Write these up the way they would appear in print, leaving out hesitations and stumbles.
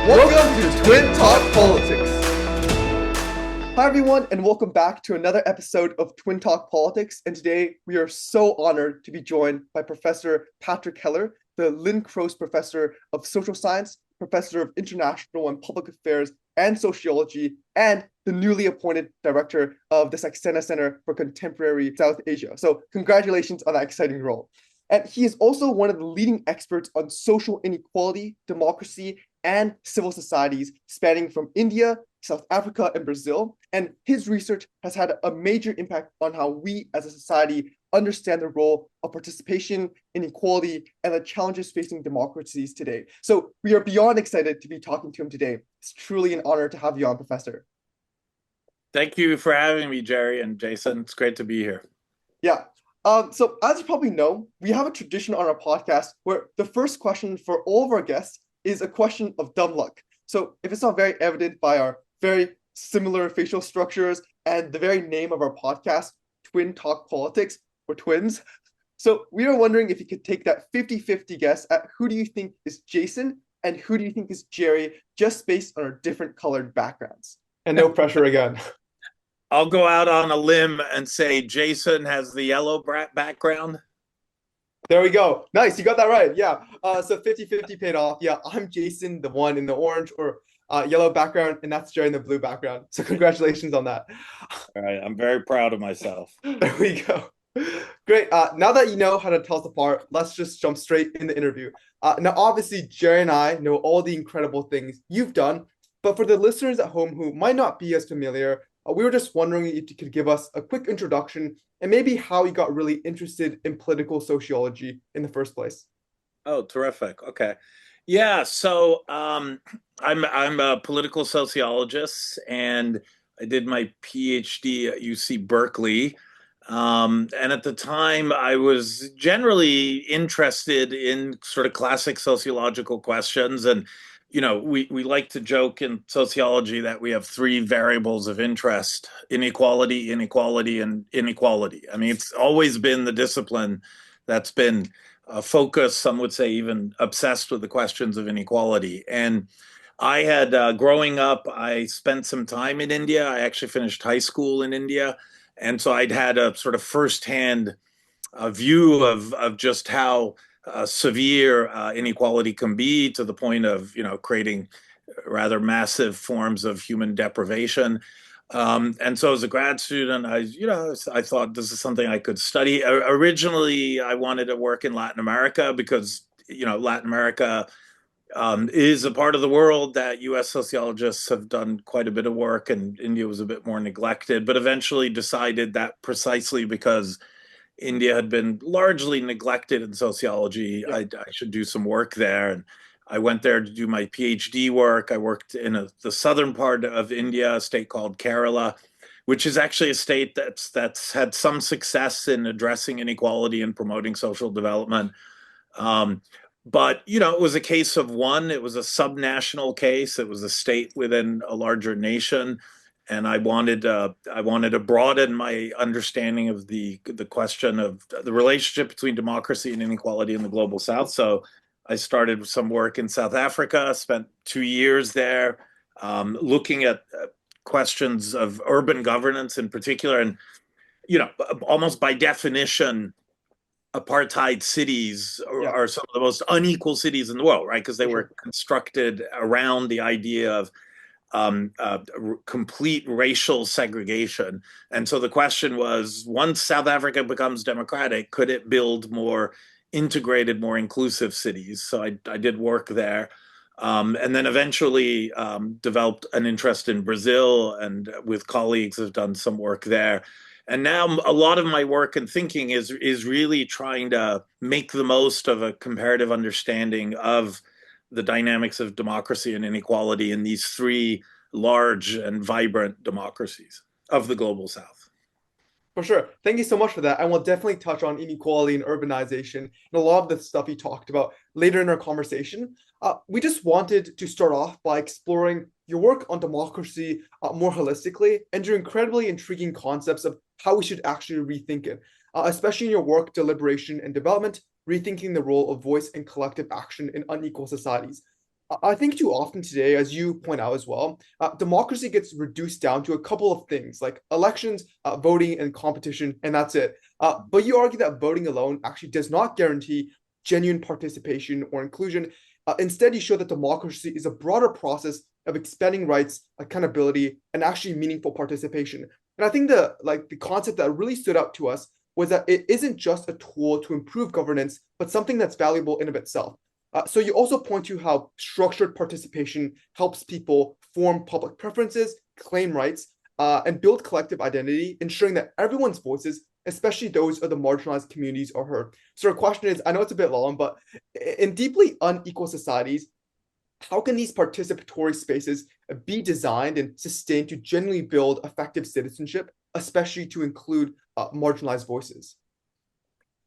Welcome to Twin Talk Politics. Hi everyone, and welcome back to another episode of Twin Talk Politics. And today we are so honored to be joined by Professor Patrick Heller, the Lynn Crost Professor of Social Science, Professor of International and Public Affairs and Sociology, and the newly appointed Director of the Saxena Center for Contemporary South Asia. So congratulations on that exciting role. And he is also one of the leading experts on social inequality, democracy, and civil societies spanning from India, South Africa, and Brazil. And his research has had a major impact on how we as a society understand the role of participation, inequality, and the challenges facing democracies today. So we are beyond excited to be talking to him today. It's truly an honor to have you on, Professor. Thank you for having me, Jerry and Jason. It's great to be here. Yeah. So as you probably know, we have a tradition on our podcast where the first question for all of our guests is a question of dumb luck. So if it's not very evident by our very similar facial structures and the very name of our podcast, Twin Talk Politics, we're twins. So we are wondering if you could take that 50-50 guess at who do you think is Jason and who do you think is Jerry, just based on our different colored backgrounds. And no pressure again. I'll go out on a limb and say Jason has the yellow background. There we go. Nice. You got that right. Yeah. So 50-50 paid off. Yeah. I'm Jason, the one in the orange or yellow background, and that's Jerry in the blue background. So congratulations on that. All right. I'm very proud of myself. There we go. Great. Now that you know how to tell us apart, let's just jump straight in the interview. Now, obviously, Jerry and I know all the incredible things you've done, but for the listeners at home who might not be as familiar, we were just wondering if you could give us a quick introduction and maybe how you got really interested in political sociology in the first place. Oh, terrific. Okay. Yeah. So I'm a political sociologist, and I did my PhD at UC Berkeley. And at the time, I was generally interested in sort of classic sociological questions. And we like to joke in sociology that we have three variables of interest: inequality, inequality, and inequality. I mean, it's always been the discipline that's been focused, some would say even obsessed with the questions of inequality. And I had, growing up, I spent some time in India. I actually finished high school in India. And so I'd had a sort of firsthand view of just how severe inequality can be, to the point of creating rather massive forms of human deprivation. And so as a grad student, I thought this is something I could study. Originally, I wanted to work in Latin America because Latin America is a part of the world that U.S. sociologists have done quite a bit of work, and India was a bit more neglected, but eventually decided that precisely because India had been largely neglected in sociology, I should do some work there. And I went there to do my PhD work. I worked in the southern part of India, a state called Kerala, which is actually a state that's had some success in addressing inequality and promoting social development. But it was a case of one. It was a subnational case. It was a state within a larger nation, and I wanted to broaden my understanding of the question of the relationship between democracy and inequality in the global South. So I started some work in South Africa. Spent 2 years there, looking at questions of urban governance in particular, and almost by definition, apartheid cities are some of the most unequal cities in the world, right? Because they were constructed around the idea of complete racial segregation. And so the question was, once South Africa becomes democratic, could it build more integrated, more inclusive cities? So I did work there. And then eventually developed an interest in Brazil, and with colleagues have done some work there. And now a lot of my work and thinking is really trying to make the most of a comparative understanding of the dynamics of democracy and inequality in these three large and vibrant democracies of the global South. For sure. Thank you so much for that. And we'll definitely touch on inequality and urbanization and a lot of the stuff you talked about later in our conversation. We just wanted to start off by exploring your work on democracy more holistically and your incredibly intriguing concepts of how we should actually rethink it, especially in your work, Deliberation and Development, rethinking the role of voice and collective action in unequal societies. I think too often today, as you point out as well, democracy gets reduced down to a couple of things like elections, voting, and competition, and that's it. But you argue that voting alone actually does not guarantee genuine participation or inclusion. Instead, you show that democracy is a broader process of expanding rights, accountability, and actually meaningful participation. And I think the concept that really stood out to us was that it isn't just a tool to improve governance, but something that's valuable in of itself. So you also point to how structured participation helps people form public preferences, claim rights, and build collective identity, ensuring that everyone's voices, especially those of the marginalized communities, are heard. So the question is, I know it's a bit long, but in deeply unequal societies, how can these participatory spaces be designed and sustained to genuinely build effective citizenship, especially to include marginalized voices?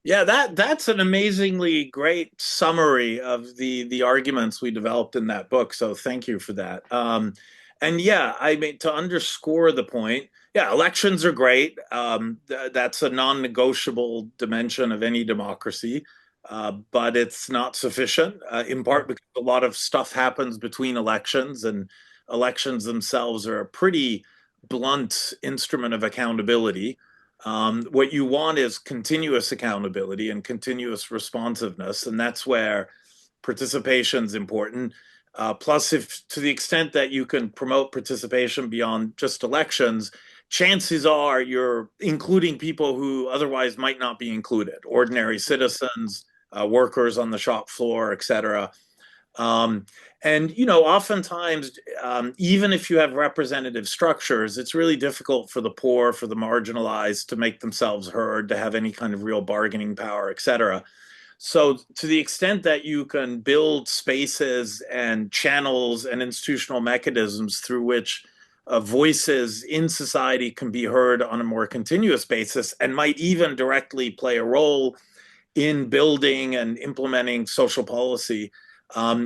Yeah, that's an amazingly great summary of the arguments we developed in that book. So thank you for that. And yeah, I mean to underscore the point, yeah, elections are great. That's a non-negotiable dimension of any democracy, but it's not sufficient. In part because a lot of stuff happens between elections, and elections themselves are a pretty blunt instrument of accountability. What you want is continuous accountability and continuous responsiveness, and that's where participation is important. Plus, if to the extent that you can promote participation beyond just elections, chances are you're including people who otherwise might not be included, ordinary citizens, workers on the shop floor, etc. Um, and oftentimes, even if you have representative structures, it's really difficult for the poor, for the marginalized to make themselves heard, to have any kind of real bargaining power, et cetera. So, to the extent that you can build spaces and channels and institutional mechanisms through which voices in society can be heard on a more continuous basis and might even directly play a role in building and implementing social policy,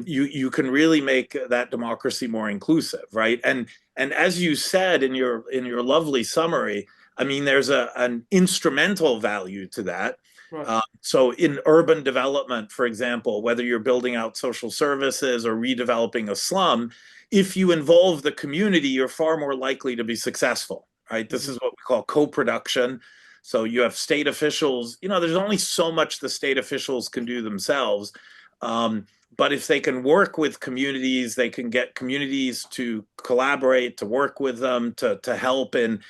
you can really make that democracy more inclusive, right? And as you said in your lovely summary, I mean, there's an instrumental value to that. Right. So in urban development, for example, whether you're building out social services or redeveloping a slum, if you involve the community, you're far more likely to be successful, right? This Mhm. is what we call co-production. So you have state officials, there's only so much the state officials can do themselves. But if they can work with communities, they can get communities to collaborate, to work with them, to help in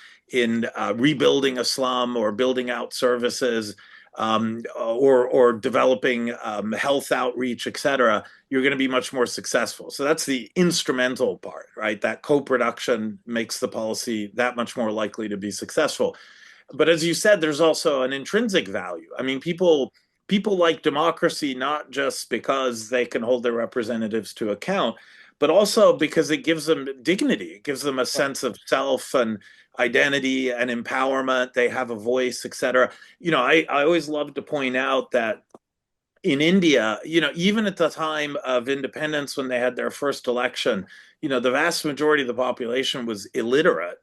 rebuilding a slum or building out services, or developing health outreach, et cetera, you're going to be much more successful. So that's the instrumental part, right? That co-production makes the policy that much more likely to be successful. But as you said, there's also an intrinsic value. I mean, people like democracy not just because they can hold their representatives to account, but also because it gives them dignity. It gives them a Right. sense of self and identity and empowerment. They have a voice, etc. I always love to point out that in India, even at the time of independence when they had their first election, the vast majority of the population was illiterate,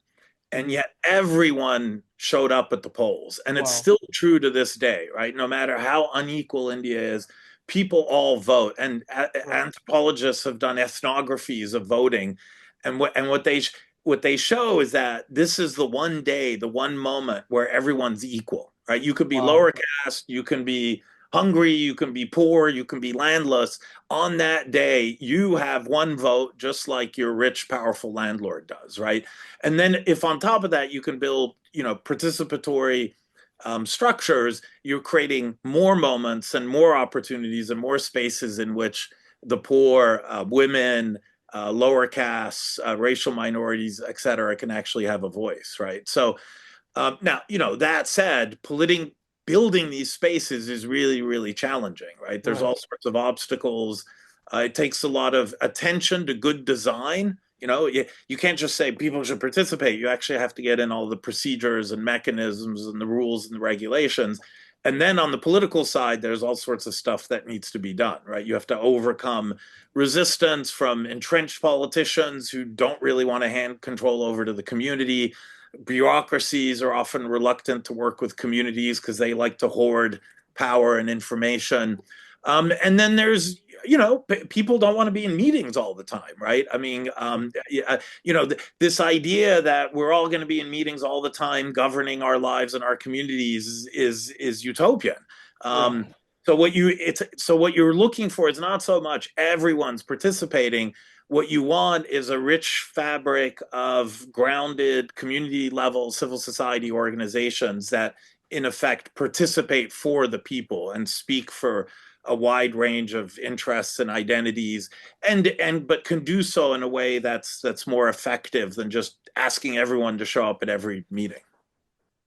and Mhm. yet everyone showed up at the polls. And it's Wow. still true to this day, right? No matter how unequal India is, people all vote. And Right. anthropologists have done ethnographies of voting, and what they show is that this is the one day, the one moment where everyone's equal, right? You could be Wow. lower caste, you can be hungry, you can be poor, you can be landless. On that day, you have one vote, just like your rich, powerful landlord does, right? And then if on top of that you can build, participatory structures, you're creating more moments and more opportunities and more spaces in which the poor, women, lower castes, racial minorities, et cetera, can actually have a voice, right? So now, that said, building these spaces is really, really challenging, right? There's Right. all sorts of obstacles. It takes a lot of attention to good design. You can't just say people should participate. You actually have to get in all the procedures and mechanisms and the rules and the regulations. And then on the political side, there's all sorts of stuff that needs to be done, right? You have to overcome resistance from entrenched politicians who don't really want to hand control over to the community. Bureaucracies are often reluctant to work with communities because they like to hoard power and information. And then there's, people don't want to be in meetings all the time, right? I mean, this idea that we're all going to be in meetings all the time, governing our lives and our communities is utopian. Yeah, So what you're looking for is not so much everyone's participating. What you want is a rich fabric of grounded community level civil society organizations that in effect participate for the people and speak for a wide range of interests and identities, but can do so in a way that's more effective than just asking everyone to show up at every meeting.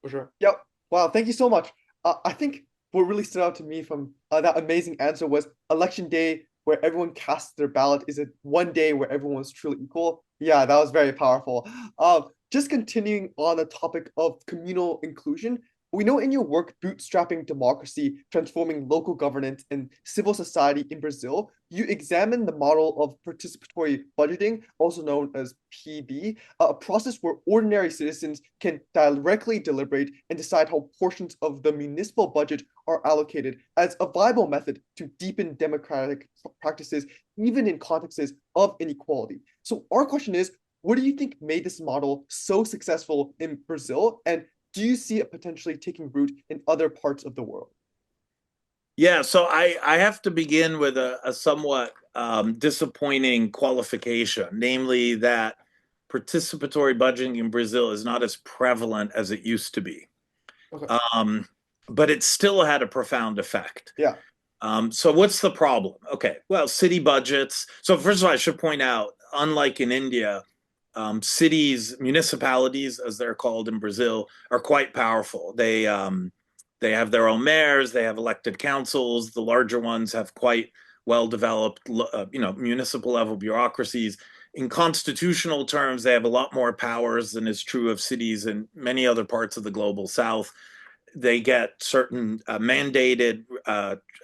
for sure. Yep. Wow, thank you so much. I think what really stood out to me from that amazing answer was election day, where everyone casts their ballot, is it one day where everyone is truly equal? Yeah, that was very powerful. Just continuing on the topic of communal inclusion, we know in your work, Bootstrapping Democracy, Transforming Local Governance and Civil Society in Brazil, you examine the model of participatory budgeting, also known as PB, a process where ordinary citizens can directly deliberate and decide how portions of the municipal budget are allocated as a viable method to deepen democratic practices, even in contexts of inequality. So our question is, what do you think made this model so successful in Brazil? And do you see it potentially taking root in other parts of the world? Yeah, so I have to begin with a somewhat disappointing qualification, namely that participatory budgeting in Brazil is not as prevalent as it used to be. Okay. Um, but it still had a profound effect. Yeah. So what's the problem? Okay, well, city budgets. So first of all, I should point out, unlike in India, cities, municipalities, as they're called in Brazil, are quite powerful. They have their own mayors, they have elected councils. The larger ones have quite well developed, municipal level bureaucracies. In constitutional terms, they have a lot more powers than is true of cities in many other parts of the global South. They get certain mandated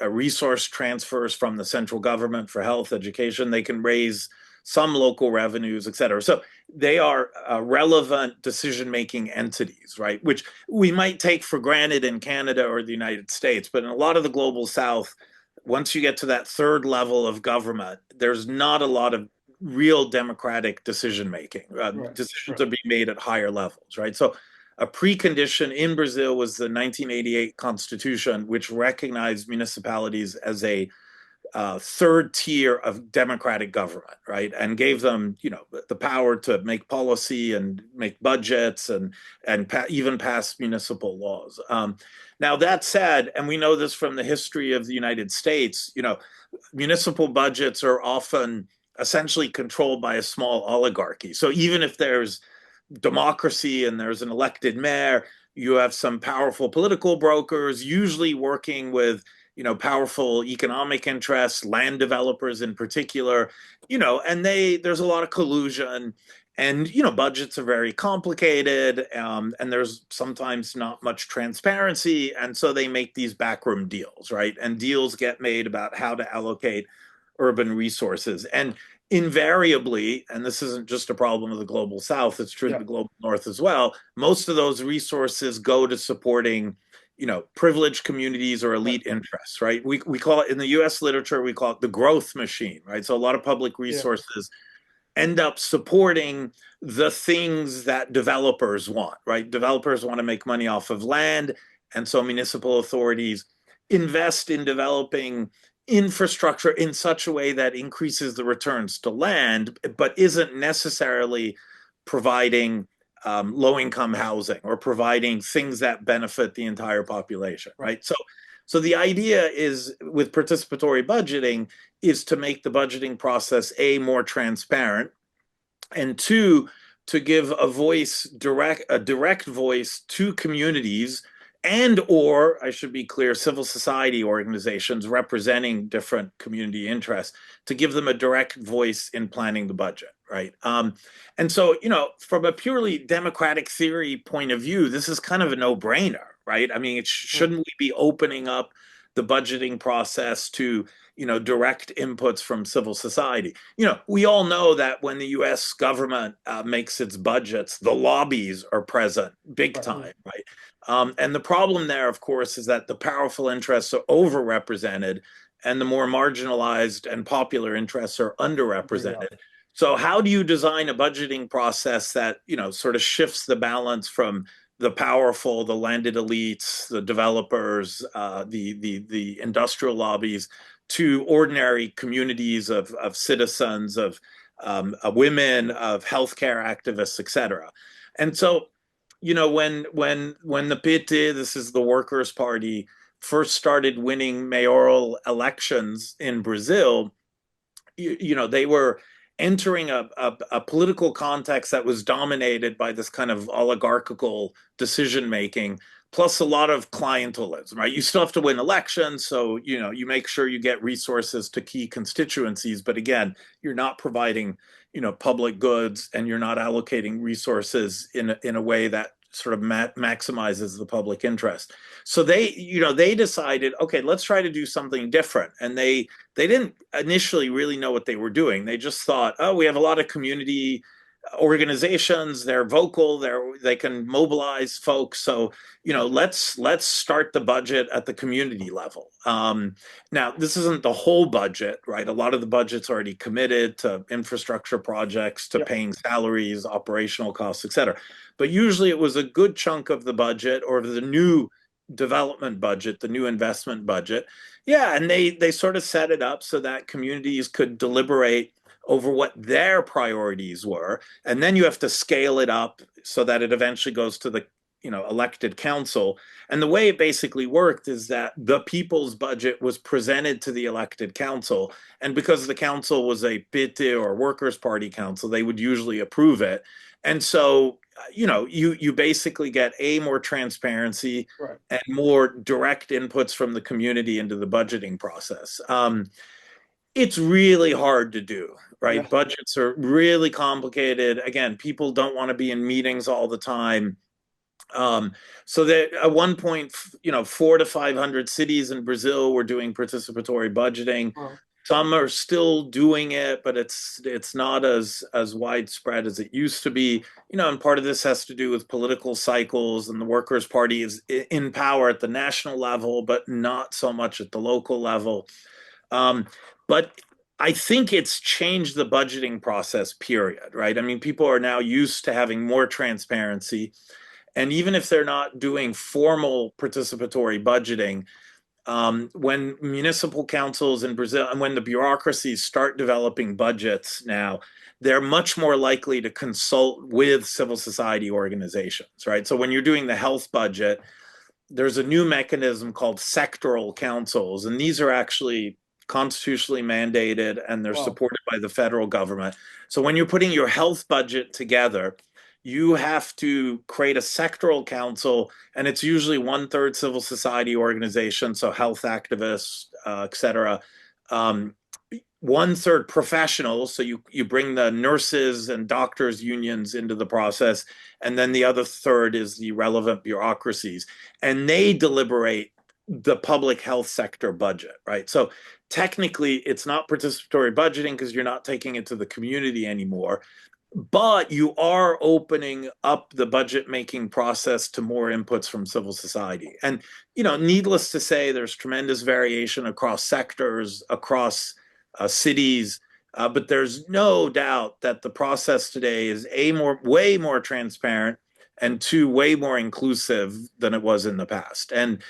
resource transfers from the central government for health, education. They can raise some local revenues, et cetera. So they are relevant decision-making entities, right? Which we might take for granted in Canada or the United States, but in a lot of the global South, once you get to that third level of government, there's not a lot of real democratic decision-making. Right. Decisions Right. are being made at higher levels, right? So a precondition in Brazil was the 1988 constitution, which recognized municipalities as a third tier of democratic government, right, and gave them, the power to make policy and make budgets and even pass municipal laws. Now that said, and we know this from the history of the United States, municipal budgets are often essentially controlled by a small oligarchy. So even if there's democracy and there's an elected mayor, you have some powerful political brokers, usually working with powerful economic interests, land developers in particular, and there's a lot of collusion, and budgets are very complicated, and there's sometimes not much transparency, and so they make these backroom deals, right? And deals get made about how to allocate urban resources, and invariably, and this isn't just a problem of the global South, it's true of Yeah. the global North as well, most of those resources go to supporting privileged communities or Right. elite interests, right? We call it, in the US literature, we call it the growth machine, right? So a lot of public Yeah. resources end up supporting the things that developers want, right? Developers want to make money off of land. And so municipal authorities invest in developing infrastructure in such a way that increases the returns to land, but isn't necessarily providing low-income housing or providing things that benefit the entire population, right? So the idea is, with participatory budgeting, is to make the budgeting process, A, more transparent, and two, to give a direct voice to communities and, or I should be clear, civil society organizations representing different community interests, to give them a direct voice in planning the budget, right? And so, from a purely democratic theory point of view, this is kind of a no-brainer, right? I mean, shouldn't we be opening up the budgeting process to direct inputs from civil society? We all know that when the US government makes its budgets, the lobbies are present big Right. time, right? And the problem there, of course, is that the powerful interests are overrepresented and the more marginalized and popular interests are Yeah. underrepresented. So how do you design a budgeting process that, sort of shifts the balance from the powerful, the landed elites, the developers, the industrial lobbies, to ordinary communities of citizens, of women, of healthcare activists, et cetera. And so, when the PT, this is the Workers' Party, first started winning mayoral elections in Brazil, they were entering a political context that was dominated by this kind of oligarchical decision making, plus a lot of clientelism, right? You still have to win elections, so you make sure you get resources to key constituencies, but again, you're not providing public goods, and you're not allocating resources in a way that sort of maximizes the public interest. So they decided, okay, let's try to do something different, and they didn't initially really know what they were doing. They just thought, oh, we have a lot of community organizations, they're vocal, they can mobilize folks, so let's start the budget at the community level. Now this isn't the whole budget, right? A lot of the budget's already committed to infrastructure projects, to Yep. paying salaries, operational costs, et cetera, but usually it was a good chunk of the budget, or the new development budget, the new investment budget. Yeah, and they sort of set it up so that communities could deliberate over what their priorities were, and then you have to scale it up so that it eventually goes to the elected council. And the way it basically worked is that the people's budget was presented to the elected council, and because the council was a PT or Workers' Party council, they would usually approve it. And so you basically get more transparency Right. and more direct inputs from the community into the budgeting process. It's really hard to do, right? Yeah. Budgets are really complicated. Again, people don't want to be in meetings all the time. So that at one point, 400 to 500 cities in Brazil were doing participatory budgeting. Wow. Some are still doing it, but it's not as widespread as it used to be. And part of this has to do with political cycles, and the Workers' Party is in power at the national level, but not so much at the local level. But I think it's changed the budgeting process, period, right? I mean, people are now used to having more transparency. And even if they're not doing formal participatory budgeting, when municipal councils in Brazil and when the bureaucracies start developing budgets now, they're much more likely to consult with civil society organizations, right? So when you're doing the health budget, there's a new mechanism called sectoral councils, and these are actually constitutionally mandated, and they're Wow. supported by the federal government. So when you're putting your health budget together, you have to create a sectoral council, and it's usually 1/3 civil society organization, so health activists, et cetera. 1/3 professionals, so you bring the nurses and doctors unions into the process, and then the other third is the relevant bureaucracies, and they deliberate the public health sector budget, right? So technically, it's not participatory budgeting because you're not taking it to the community anymore, but you are opening up the budget making process to more inputs from civil society. And needless to say, there's tremendous variation across sectors, across cities, but there's no doubt that the process today is way more transparent, and two, way more inclusive than it was in the past. And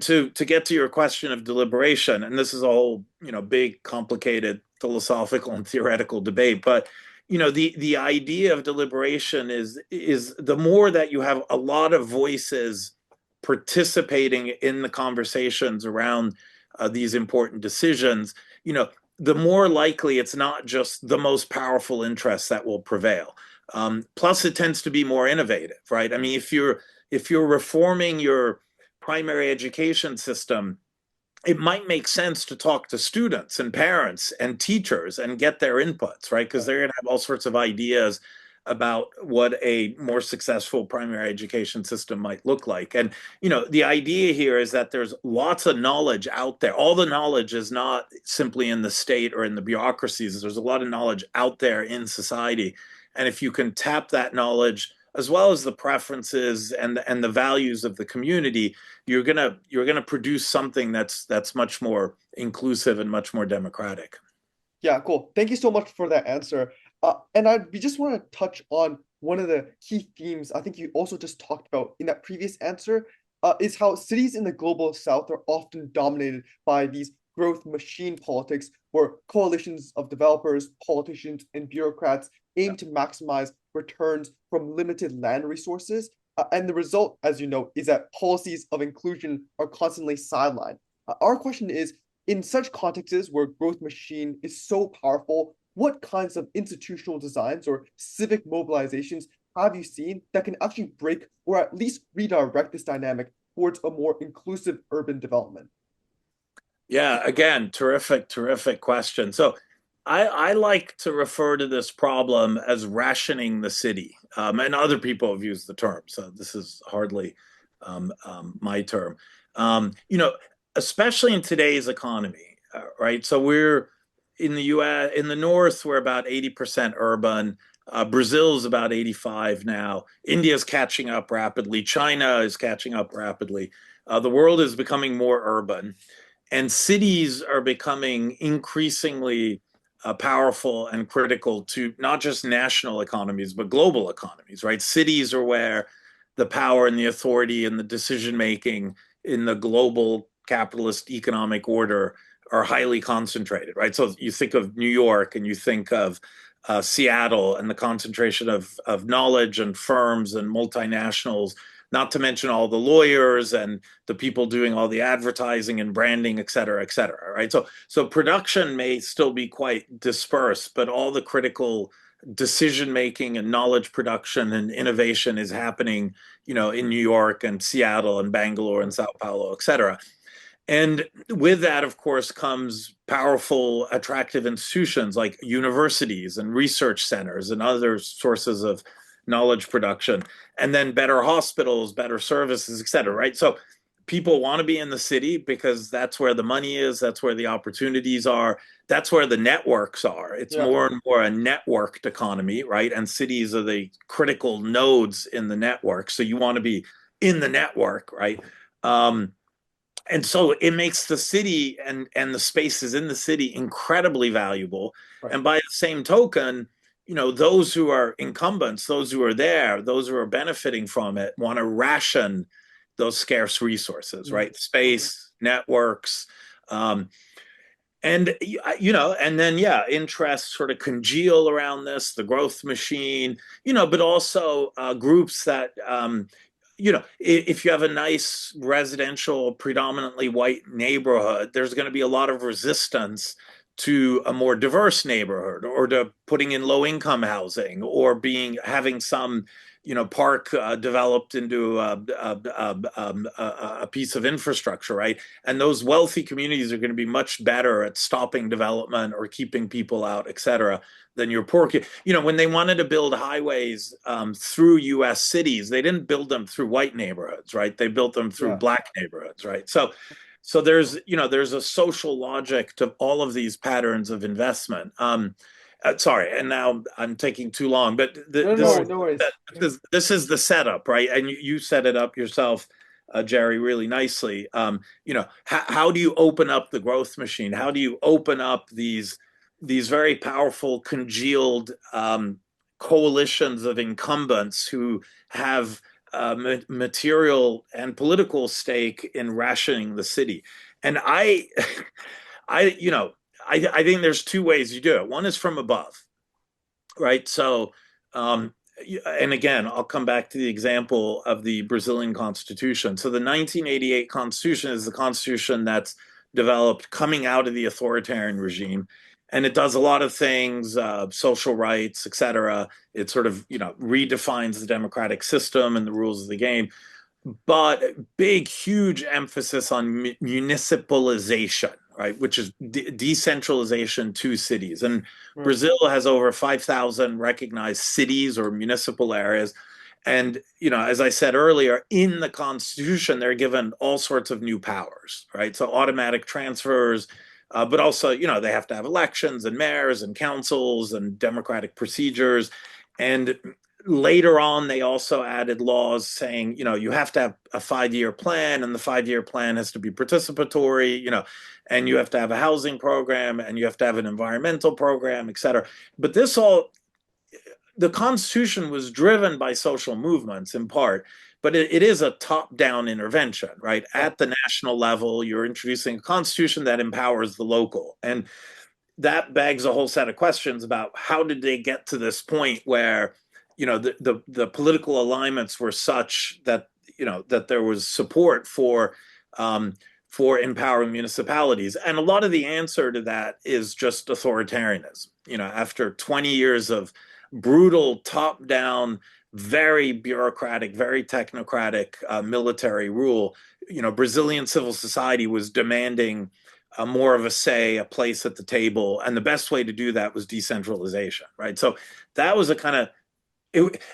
to get to your question of deliberation, and this is a whole big, complicated philosophical and theoretical debate, but the idea of deliberation is the more that you have a lot of voices participating in the conversations around these important decisions, the more likely it's not just the most powerful interests that will prevail. Plus, it tends to be more innovative, right? I mean, if you're reforming your primary education system, it might make sense to talk to students and parents and teachers and get their inputs, right? Because they're going to have all sorts of ideas about what a more successful primary education system might look like. And, the idea here is that there's lots of knowledge out there. All the knowledge is not simply in the state or in the bureaucracies. There's a lot of knowledge out there in society. And if you can tap that knowledge, as well as the preferences and the values of the community, you're gonna produce something that's much more inclusive and much more democratic. Yeah, cool. Thank you so much for that answer. We just want to touch on one of the key themes I think you also just talked about in that previous answer, is how cities in the global south are often dominated by these growth machine politics, where coalitions of developers, politicians, and bureaucrats aim to maximize returns from limited land resources. And the result, as you know, is that policies of inclusion are constantly sidelined. Our question is, in such contexts where growth machine is so powerful, what kinds of institutional designs or civic mobilizations have you seen that can actually break or at least redirect this dynamic towards a more inclusive urban development? Yeah, again, terrific question. So I like to refer to this problem as rationing the city. And other people have used the term, so this is hardly my term. You know, especially in today's economy, right? So we're in the US, in the North, we're about 80% urban. Brazil's about 85 now. India's catching up rapidly. China is catching up rapidly. The world is becoming more urban. And cities are becoming increasingly powerful and critical to not just national economies, but global economies, right? Cities are where the power and the authority and the decision making in the global capitalist economic order are highly concentrated, right? So you think of New York and you think of Seattle and the concentration of knowledge and firms and multinationals, not to mention all the lawyers and the people doing all the advertising and branding, et cetera, right? So production may still be quite dispersed, but all the critical decision making and knowledge production and innovation is happening, you know, in New York and Seattle and Bangalore and Sao Paulo, et cetera. And with that, of course, comes powerful, attractive institutions like universities and research centers and other sources of knowledge production, and then better hospitals, better services, et cetera, right? So people want to be in the city because that's where the money is, that's where the opportunities are, that's where the networks are. It's Yeah. more and more a networked economy, right? And cities are the critical nodes in the network. So you want to be in the network, right? And so it makes the city and the spaces in the city incredibly valuable. Right. And by the same token, you know, those who are incumbents, those who are there, those who are benefiting from it, want to ration those scarce resources, Mm. right? Space, networks, um, and you know, and then yeah, interests sort of congeal around this, the growth machine, you know, but also groups that you know, if you have a nice residential, predominantly white neighborhood, there's going to be a lot of resistance to a more diverse neighborhood or to putting in low income housing or being having some, you know, park developed into a piece of infrastructure, right? And those wealthy communities are going to be much better at stopping development or keeping people out, et cetera, than your poor kid. You know, when they wanted to build highways through U.S. cities, they didn't build them through white neighborhoods, right? They built them through Yeah. black neighborhoods, right? So there's, you know, there's a social logic to all of these patterns of investment. Sorry, and now I'm taking too long, but No, this no, no worries. this is the setup, right? And you set it up yourself, Jerry, really nicely. You know, how do you open up the growth machine? How do you open up these very powerful congealed coalitions of incumbents who have material and political stake in rationing the city? And you know, I think there's two ways you do it. One is from above, right? So, and again, I'll come back to the example of the Brazilian Constitution. So, the 1988 Constitution is the Constitution that's developed coming out of the authoritarian regime. And it does a lot of things, social rights, et cetera. It sort of, you know, redefines the democratic system and the rules of the game, but big, huge emphasis on municipalization, right? Which is decentralization to cities. And Right. Brazil has over 5,000 recognized cities or municipal areas. And, you know, as I said earlier, in the Constitution, they're given all sorts of new powers, right? So automatic transfers, but also, you know, they have to have elections and mayors and councils and democratic procedures. And Later on, they also added laws saying, you have to have a 5-year plan, and the 5-year plan has to be participatory, and you have to have a housing program, and you have to have an environmental program, et cetera. But the Constitution was driven by social movements in part, but it is a top-down intervention, right? At the national level, you're introducing a Constitution that empowers the local. And that begs a whole set of questions about how did they get to this point where the political alignments were such that that there was support for empowering municipalities. And a lot of the answer to that is just authoritarianism. After 20 years of brutal top down, very bureaucratic, very technocratic military rule, Brazilian civil society was demanding more of a say, a place at the table. And the best way to do that was decentralization, right? So that was a kind of,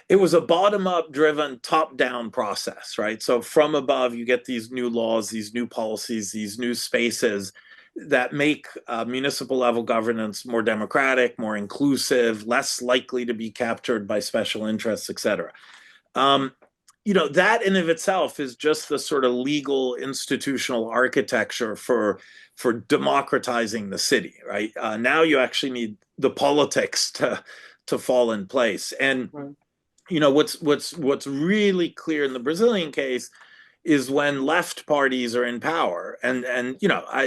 it was a bottom-up driven, top-down process, right? So from above, you get these new laws, these new policies, these new spaces that make municipal level governance more democratic, more inclusive, less likely to be captured by special interests, et cetera. That in of itself is just the sort of legal institutional architecture for democratizing the city, right? Now you actually need the politics to fall in place. And what's really clear in the Brazilian case is when left parties are in power, and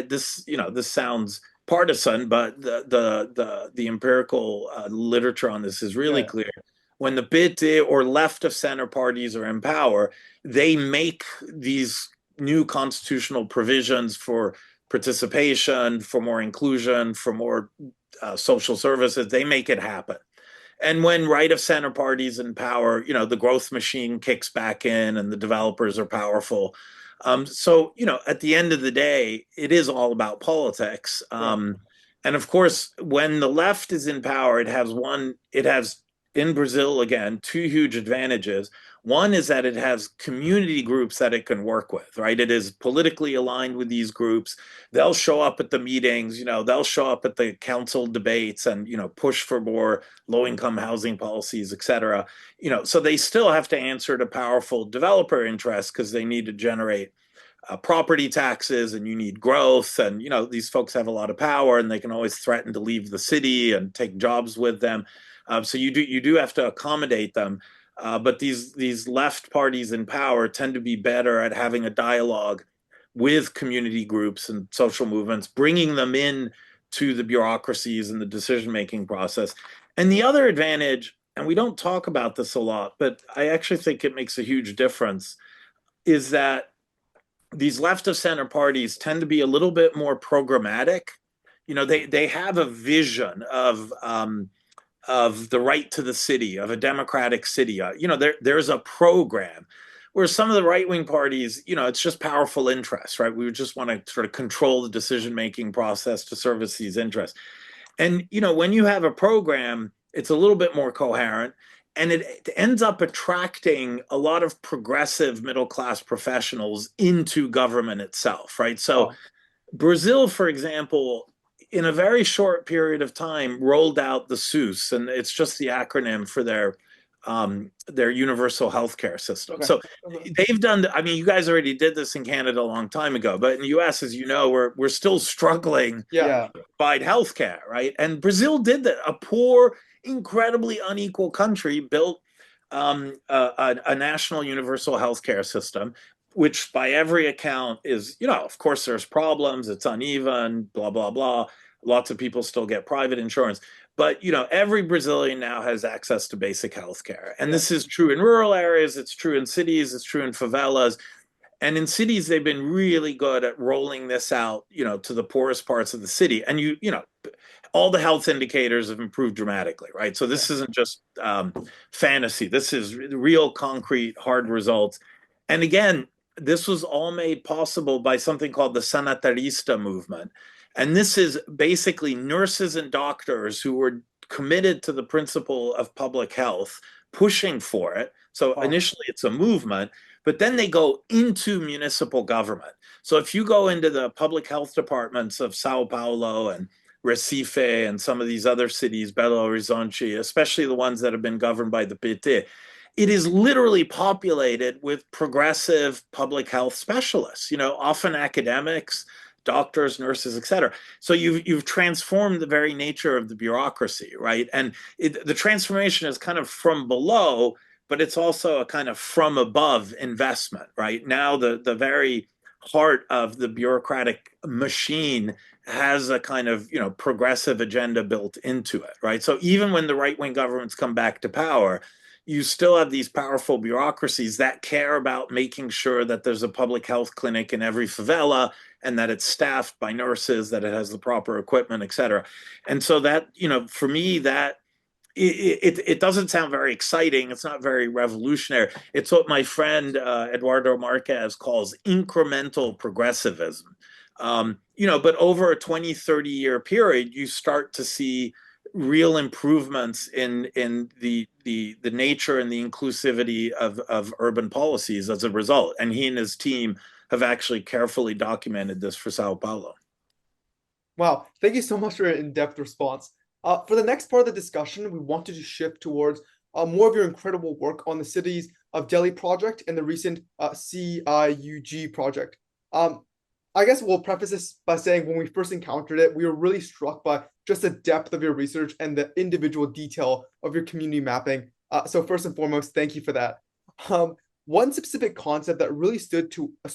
this sounds partisan, but the empirical literature on this is really clear. When the PT or left of center parties are in power, they make these new constitutional provisions for participation, for more inclusion, for more social services. They make it happen. And when right of center parties in power, the growth machine kicks back in and the developers are powerful. So, at the end of the day, it is all about politics. And of course, when the left is in power, it has in Brazil, again, two huge advantages. One is that it has community groups that it can work with, right? It is politically aligned with these groups. They'll show up at the meetings, they'll show up at the council debates and, push for more low-income housing policies, et cetera. So they still have to answer to powerful developer interests because they need to generate property taxes, and you need growth, and these folks have a lot of power, and they can always threaten to leave the city and take jobs with them. So you do have to accommodate them, but these left parties in power tend to be better at having a dialogue with community groups and social movements, bringing them in to the bureaucracies and the decision-making process. And the other advantage, and we don't talk about this a lot, but I actually think it makes a huge difference, is that these left of center parties tend to be a little bit more programmatic. They have a vision of the right to the city, of a democratic city. There's a program. Where some of the right-wing parties, it's just powerful interests, right? We just want to sort of control the decision-making process to service these interests. And, when you have a program, it's a little bit more coherent, and it ends up attracting a lot of progressive middle-class professionals into government itself, right? So Brazil, for example, in a very short period of time, rolled out the SUS, and it's just the acronym for their universal healthcare system. So they've done, you guys already did this in Canada a long time ago, but in the US, as you know, we're still struggling to provide healthcare, right? And Brazil did that. A poor, incredibly unequal country built a national universal healthcare system, which by every account is, of course there's problems, it's uneven, blah, blah, blah. Lots of people still get private insurance. But, every Brazilian now has access to basic health care. And this is true in rural areas, it's true in cities, it's true in favelas. And in cities, they've been really good at rolling this out, to the poorest parts of the city. And all the health indicators have improved dramatically, right? So this isn't just fantasy. This is real, concrete, hard results. And again, this was all made possible by something called the Sanitarista movement. And this is basically nurses and doctors who were committed to the principle of public health, pushing for it. So initially it's a movement, but then they go into municipal government. So if you go into the public health departments of Sao Paulo and Recife and some of these other cities, Belo Horizonte, especially the ones that have been governed by the PT, it is literally populated with progressive public health specialists, often academics, doctors, nurses, et cetera. So you've transformed the very nature of the bureaucracy, right? And the transformation is kind of from below, but it's also a kind of from above investment, right? Now the very heart of the bureaucratic machine has a kind of progressive agenda built into it, right? So even when the right-wing governments come back to power, you still have these powerful bureaucracies that care about making sure that there's a public health clinic in every favela and that it's staffed by nurses, that it has the proper equipment, et cetera. And so that, for me, that it doesn't sound very exciting. It's not very revolutionary. It's what my friend Eduardo Marquez calls incremental progressivism. But over a 20, 30-year period, you start to see real improvements in the nature and the inclusivity of urban policies as a result. And he and his team have actually carefully documented this for Sao Paulo. Wow, thank you so much for your in-depth response. For the next part of the discussion, we wanted to shift towards more of your incredible work on the Cities of Delhi project and the recent CIUG project. I guess we'll preface this by saying when we first encountered it, we were really struck by just the depth of your research and the individual detail of your community mapping. So first and foremost, thank you for that. One specific concept that really stood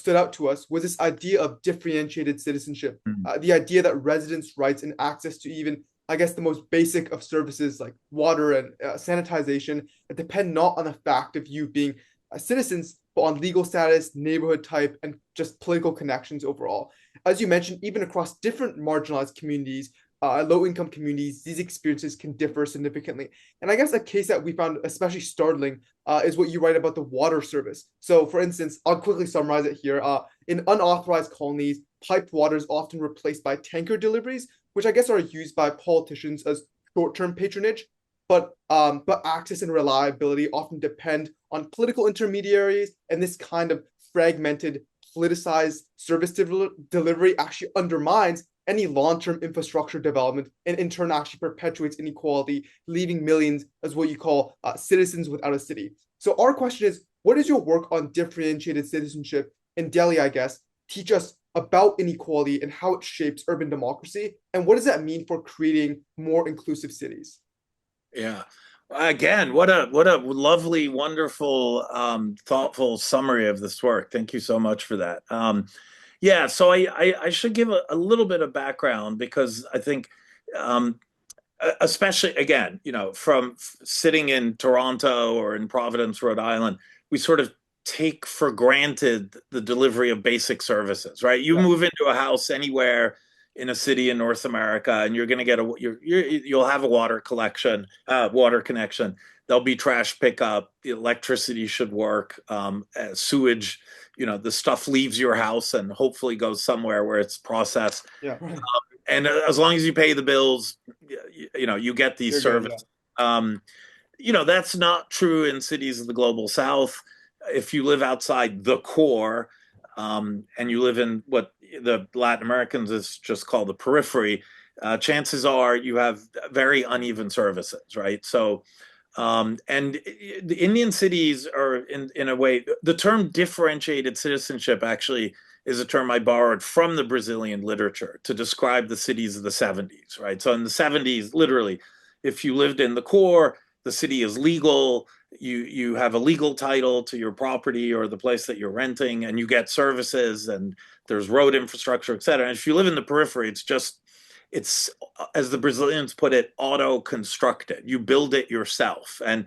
out to us was this idea of differentiated citizenship, the idea that residents' rights and access to even, I guess, the most basic of services like water and sanitization depend not on the fact of you being citizens, but on legal status, neighborhood type, and just political connections overall. As you mentioned, even across different marginalized communities, low-income communities, these experiences can differ significantly. And I guess a case that we found especially startling is what you write about the water service. So for instance, I'll quickly summarize it here. In unauthorized colonies, piped water is often replaced by tanker deliveries, which I guess are used by politicians as short-term patronage. But access and reliability often depend on political intermediaries, and this kind of fragmented, politicized service delivery actually undermines any long-term infrastructure development and in turn actually perpetuates inequality, leaving millions as what you call citizens without a city. So our question is, what does your work on differentiated citizenship in Delhi, I guess, teach us about inequality and how it shapes urban democracy? And what does that mean for creating more inclusive cities? Yeah. Again, what a lovely, wonderful, thoughtful summary of this work. Thank you so much for that. Yeah, so I should give a little bit of background because I think, especially again, from sitting in Toronto or in Providence, Rhode Island, we sort of take for granted the delivery of basic services, right? You move into a house anywhere in a city in North America, and you're going to get you'll have a water connection. There'll be trash pickup. The electricity should work. Sewage, the stuff leaves your house and hopefully goes somewhere where it's processed. Yeah, right. And as long as you pay the bills, you get these You're services. good, That's not true in cities of the global South. If you live outside the core, and you live in what the Latin Americans is just called the periphery, chances are you have very uneven services, right? So, and the Indian cities are in a way, the term differentiated citizenship actually is a term I borrowed from the Brazilian literature to describe the cities of the 70s, right? So in the 70s, literally, if you lived in the core, the city is legal, you have a legal title to your property or the place that you're renting, and you get services and there's road infrastructure, et cetera. And if you live in the periphery, it's as the Brazilians put it, auto constructed. You build it yourself, and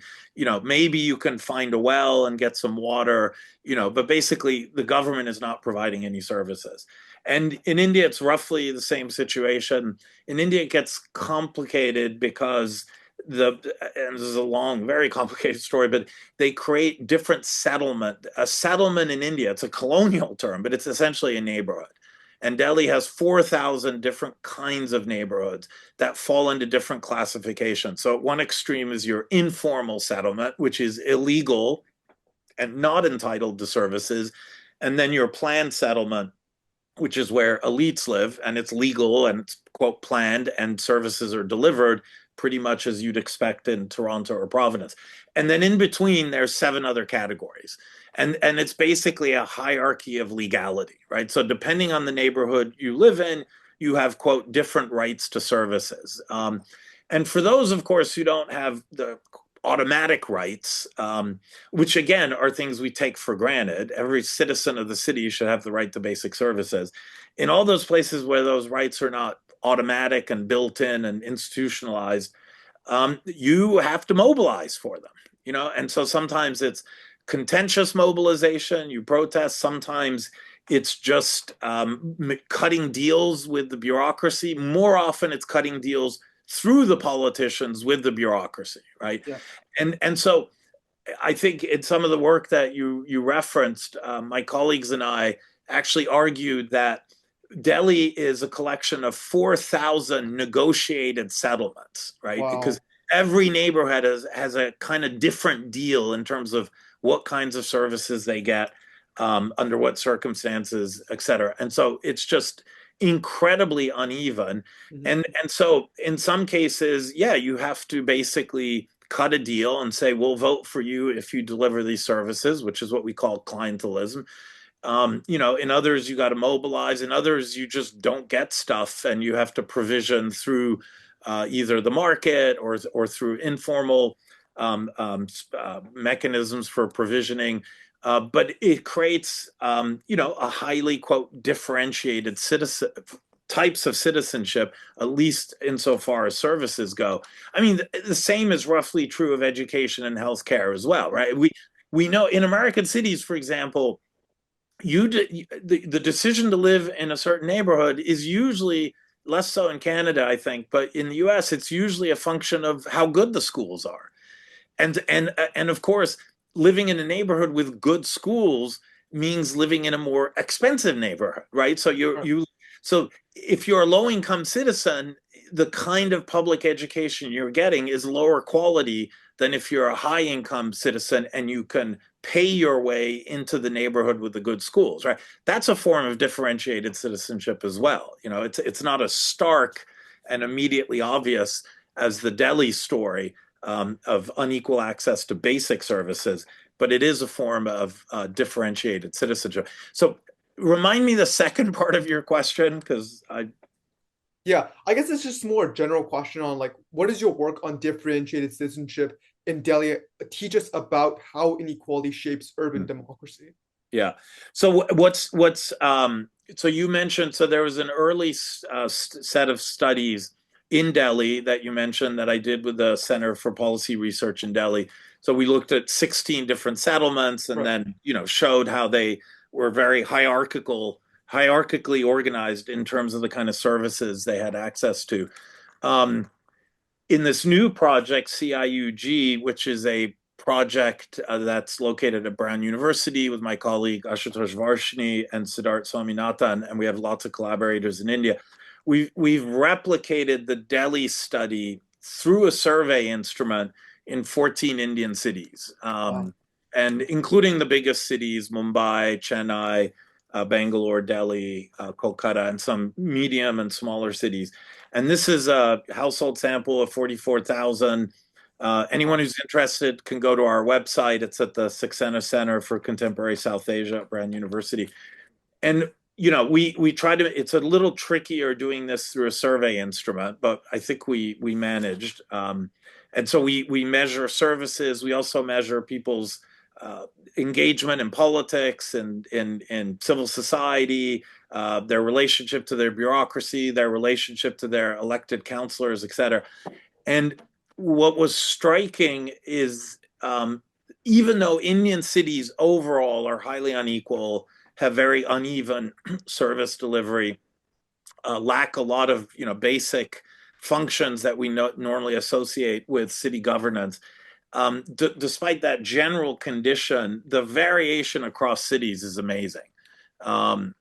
maybe you can find a well and get some water, but basically the government is not providing any services. And in India, it's roughly the same situation. In India, it gets complicated because and this is a long, very complicated story, but they create different settlement. A settlement in India, it's a colonial term, but it's essentially a neighborhood. And Delhi has 4,000 different kinds of neighborhoods that fall into different classifications. So at one extreme is your informal settlement, which is illegal and not entitled to services. And then your planned settlement, which is where elites live, and it's legal and it's quote planned, and services are delivered pretty much as you'd expect in Toronto or Providence. And then in between, there's seven other categories. And it's basically a hierarchy of legality, right? So depending on the neighborhood you live in, you have, quote, different rights to services. And for those, of course, who don't have the automatic rights, which again are things we take for granted. Every citizen of the city should have the right to basic services. In all those places where those rights are not automatic and built in and institutionalized, you have to mobilize for them, and so sometimes it's contentious mobilization, you protest, sometimes it's just cutting deals with the bureaucracy. More often it's cutting deals through the politicians with the bureaucracy, right? Yeah. And so I think in some of the work that you referenced, my colleagues and I actually argued that Delhi is a collection of 4,000 negotiated settlements, right? Because Wow. every neighborhood has a kind of different deal in terms of what kinds of services they get, under what circumstances, et cetera. And so it's just incredibly uneven. Mhm. And so in some cases, yeah, you have to basically cut a deal and say, we'll vote for you if you deliver these services, which is what we call clientelism. In others, you got to mobilize. In others, you just don't get stuff, and you have to provision through either the market or through informal mechanisms for provisioning. But it creates, a highly, quote, differentiated citizen types of citizenship, at least insofar as services go. I mean, the same is roughly true of education and healthcare as well, right? We know in American cities, for example, the decision to live in a certain neighborhood is usually less so in Canada, I think, but in the US, it's usually a function of how good the schools are. And of course, living in a neighborhood with good schools means living in a more expensive neighborhood, right? So Sure. so if you're a low income citizen, the kind of public education you're getting is lower quality than if you're a high income citizen and you can pay your way into the neighborhood with the good schools, right? That's a form of differentiated citizenship as well. It's not as stark and immediately obvious as the Delhi story, of unequal access to basic services, but it is a form of differentiated citizenship. So remind me the second part of your question, because Yeah, I guess it's just more a general question on like, what is your work on differentiated citizenship in Delhi teach us about how inequality shapes urban democracy? yeah. So so you mentioned, so there was an early set of studies in Delhi that you mentioned that I did with the Center for Policy Research in Delhi. So we looked at 16 different settlements and Right. then, showed how they were very hierarchically organized in terms of the kind of services they had access to. Um, in this new project, CIUG, which is a project that's located at Brown University with my colleague Ashutosh Varshini and Siddharth Swaminathan, and we have lots of collaborators in India. We've replicated the Delhi study through a survey instrument in 14 Indian cities, Wow. and including the biggest cities, Mumbai, Chennai, Bangalore, Delhi, Kolkata, and some medium and smaller cities. And this is a household sample of 44,000. Anyone Wow. who's interested can go to our website. It's at the Saxena Center for Contemporary South Asia at Brown University. And we try to. It's a little trickier doing this through a survey instrument, but I think we managed. And so we measure services. We also measure people's engagement in politics and in civil society, their relationship to their bureaucracy, their relationship to their elected councilors, et cetera. And what was striking is, even though Indian cities overall are highly unequal, have very uneven service delivery, lack a lot of basic functions that we normally associate with city governance. Despite that general condition, the variation across cities is amazing. And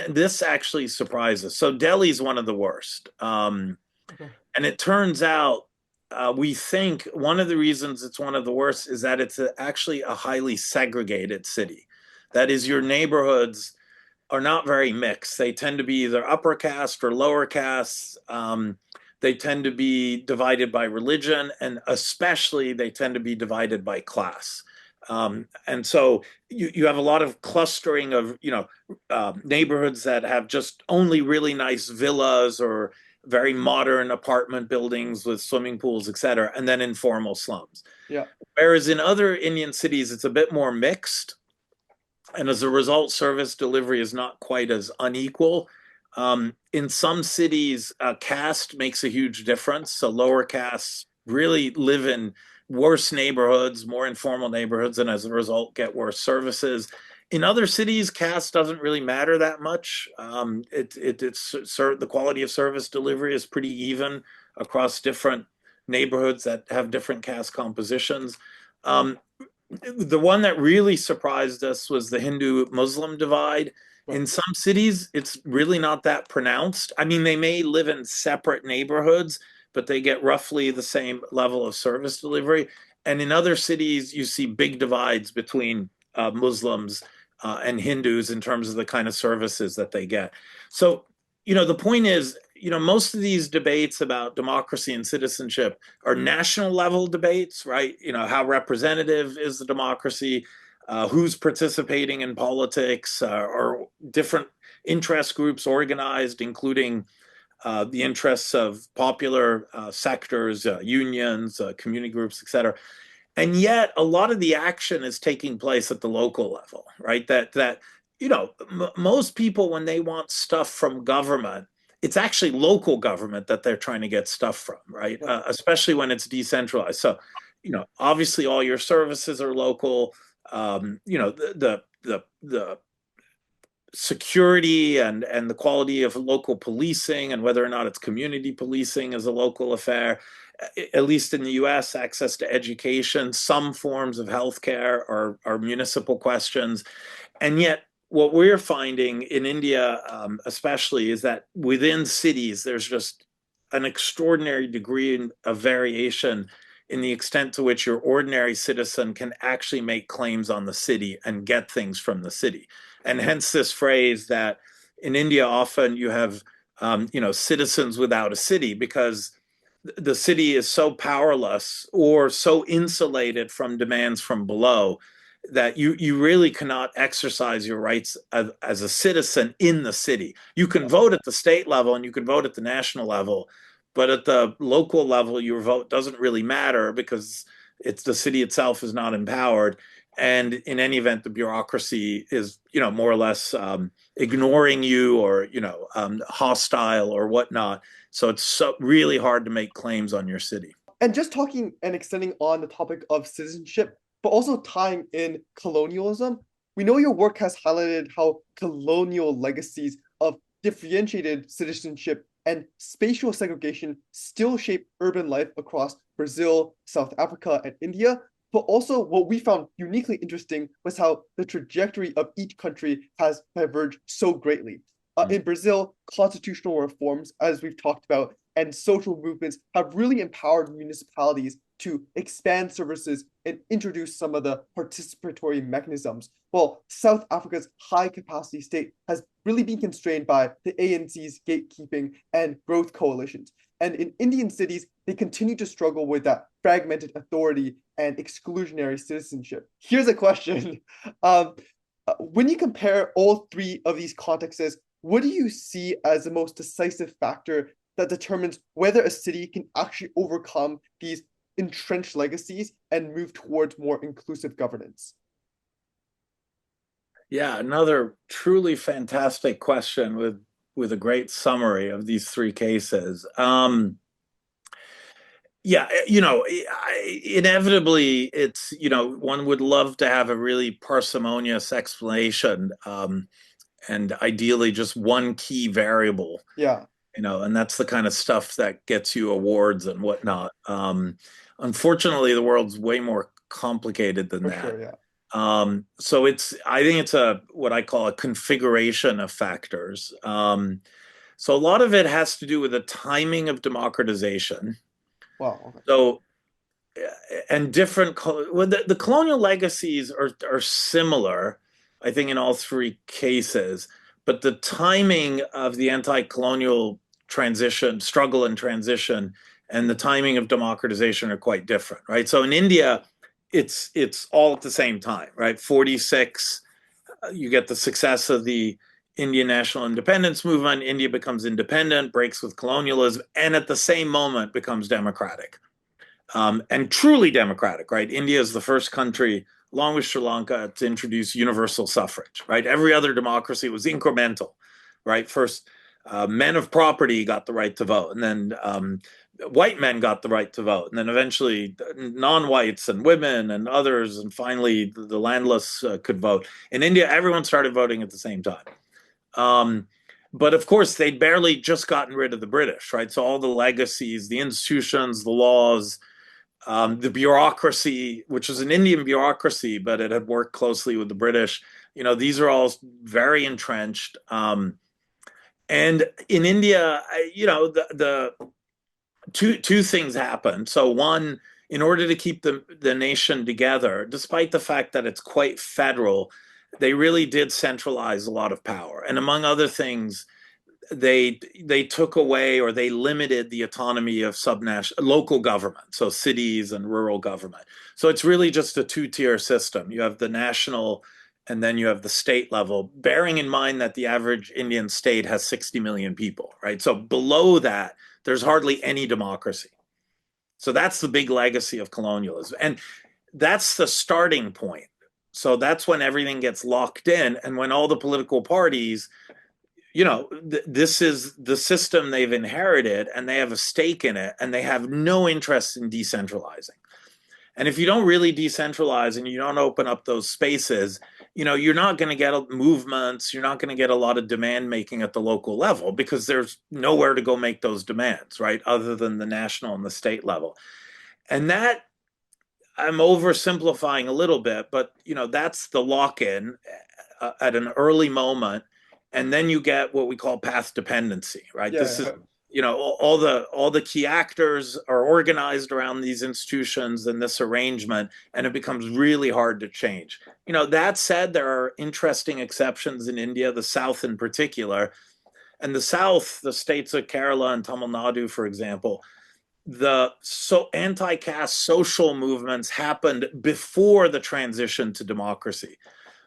this actually surprises. So Delhi is one of the worst. Okay. And it turns out, we think one of the reasons it's one of the worst is that it's actually a highly segregated city. That is, your neighborhoods are not very mixed. They tend to be either upper caste or lower castes. They tend to be divided by religion, and especially they tend to be divided by class. And so you have a lot of clustering of, neighborhoods that have just only really nice villas or very modern apartment buildings with swimming pools, et cetera, and then informal slums. Yeah. Whereas in other Indian cities, it's a bit more mixed. And as a result, service delivery is not quite as unequal. In some cities, caste makes a huge difference. So lower castes really live in worse neighborhoods, more informal neighborhoods, and as a result, get worse services. In other cities, caste doesn't really matter that much. The quality of service delivery is pretty even across different neighborhoods that have different caste compositions. Um, the one that really surprised us was the Hindu-Muslim divide. Right. In some cities, it's really not that pronounced. I mean, they may live in separate neighborhoods, but they get roughly the same level of service delivery. And in other cities, you see big divides between Muslims and Hindus in terms of the kind of services that they get. So, the point is, most of these debates about democracy and citizenship are national level debates, right? How representative is the democracy? Who's participating in politics? Or different interest groups organized, including the interests of popular sectors, unions, community groups, et cetera. And yet, a lot of the action is taking place at the local level, right? Most people, when they want stuff from government, it's actually local government that they're trying to get stuff from, right? Yeah. Especially when it's decentralized. So, obviously, all your services are local. The security and the quality of local policing and whether or not it's community policing is a local affair. At least in the US, access to education, some forms of healthcare are municipal questions. And yet, what we're finding in India, especially, is that within cities, there's just an extraordinary degree of variation in the extent to which your ordinary citizen can actually make claims on the city and get things from the city. And hence this phrase that in India, often you have, citizens without a city, because the city is so powerless or so insulated from demands from below that you really cannot exercise your rights as a citizen in the city. You can vote at the state level and you can vote at the national level, but at the local level, your vote doesn't really matter because it's the city itself is not empowered. And in any event, the bureaucracy is, more or less ignoring you or, hostile or whatnot. So it's really hard to make claims on your city. And just talking and extending on the topic of citizenship, but also tying in colonialism, we know your work has highlighted how colonial legacies of differentiated citizenship and spatial segregation still shape urban life across Brazil, South Africa, and India. But also, what we found uniquely interesting was how the trajectory of each country has diverged so greatly. In Brazil, constitutional reforms, as we've talked about, and social movements have really empowered municipalities to expand services and introduce some of the participatory mechanisms. While South Africa's high capacity state has really been constrained by the ANC's gatekeeping and growth coalitions. And in Indian cities, they continue to struggle with that fragmented authority and exclusionary citizenship. Here's a question. When you compare all three of these contexts, what do you see as the most decisive factor that determines whether a city can actually overcome these entrenched legacies and move towards more inclusive governance? Yeah, another truly fantastic question with a great summary of these three cases. Yeah, inevitably, it's, one would love to have a really parsimonious explanation, and ideally just one key variable, Yeah, and that's the kind of stuff that gets you awards and whatnot. Unfortunately, the world's way more complicated than for that. sure. Yeah. So I think it's what I call a configuration of factors. So a lot of it has to do with the timing of democratization. Wow. Okay. So, and well, the colonial legacies are similar, I think, in all three cases, but the timing of the anti-colonial transition, struggle and transition, and the timing of democratization are quite different, right? So in India, it's all at the same time, right? 46, you get the success of the Indian national independence movement. India becomes independent, breaks with colonialism, and at the same moment becomes democratic, and truly democratic, right? India is the first country, along with Sri Lanka, to introduce universal suffrage, right? Every other democracy was incremental, right? First, men of property got the right to vote, and then white men got the right to vote, and then eventually non-whites and women and others, and finally the landless could vote. In India, everyone started voting at the same time. But of course, they'd barely just gotten rid of the British, right? So all the legacies, the institutions, the laws, the bureaucracy, which was an Indian bureaucracy, but it had worked closely with the British. These are all very entrenched. And in India, the two things happened. So one, in order to keep the nation together, despite the fact that it's quite federal, they really did centralize a lot of power. And among other things, they took away or they limited the autonomy of local government, so cities and rural government. So it's really just a two-tier system. You have the national and then you have the state level, bearing in mind that the average Indian state has 60 million people, right? So below that, there's hardly any democracy. So that's the big legacy of colonialism. And that's the starting point. So that's when everything gets locked in and when all the political parties, this is the system they've inherited and they have a stake in it and they have no interest in decentralizing. And if you don't really decentralize and you don't open up those spaces, you're not going to get movements, you're not going to get a lot of demand making at the local level because there's nowhere to go make those demands, right? Other than the national and the state level. And that, I'm oversimplifying a little bit, but that's the lock-in at an early moment. And then you get what we call path dependency, right? Yeah. This is, all the key actors are organized around these institutions and this arrangement, and it becomes really hard to change. That said, there are interesting exceptions in India, the South in particular. And the South, the states of Kerala and Tamil Nadu, for example, the anti-caste social movements happened before the transition to democracy.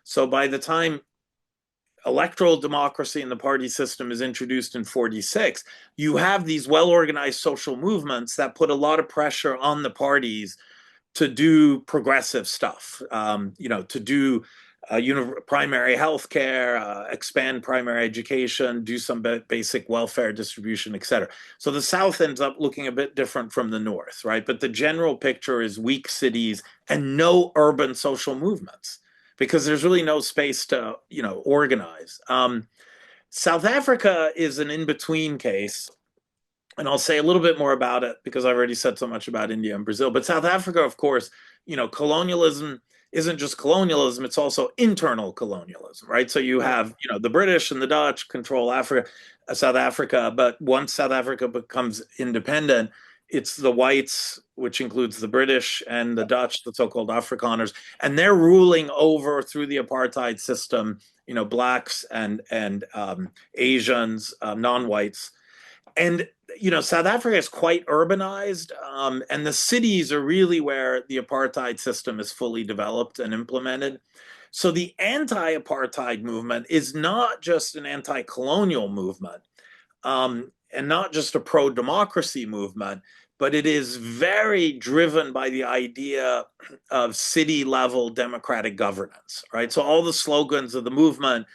So by the time electoral democracy and the party system is introduced in 46, you have these well-organized social movements that put a lot of pressure on the parties to do progressive stuff, to do primary health care, expand primary education, do some basic welfare distribution, et cetera. So the South ends up looking a bit different from the North, right? But the general picture is weak cities and no urban social movements, because there's really no space to, organize. South Africa is an in-between case, and I'll say a little bit more about it because I've already said so much about India and Brazil. But South Africa, of course, colonialism isn't just colonialism, it's also internal colonialism, right? So you have, the British and the Dutch control South Africa, but once South Africa becomes independent, it's the whites, which includes the British and the Dutch, the so-called Afrikaners, and they're ruling over through the apartheid system, blacks and Asians, non-whites. And South Africa is quite urbanized, and the cities are really where the apartheid system is fully developed and implemented. So the anti-apartheid movement is not just an anti-colonial movement, and not just a pro-democracy movement, but it is very driven by the idea of city-level democratic governance, right? So all the slogans of the movement,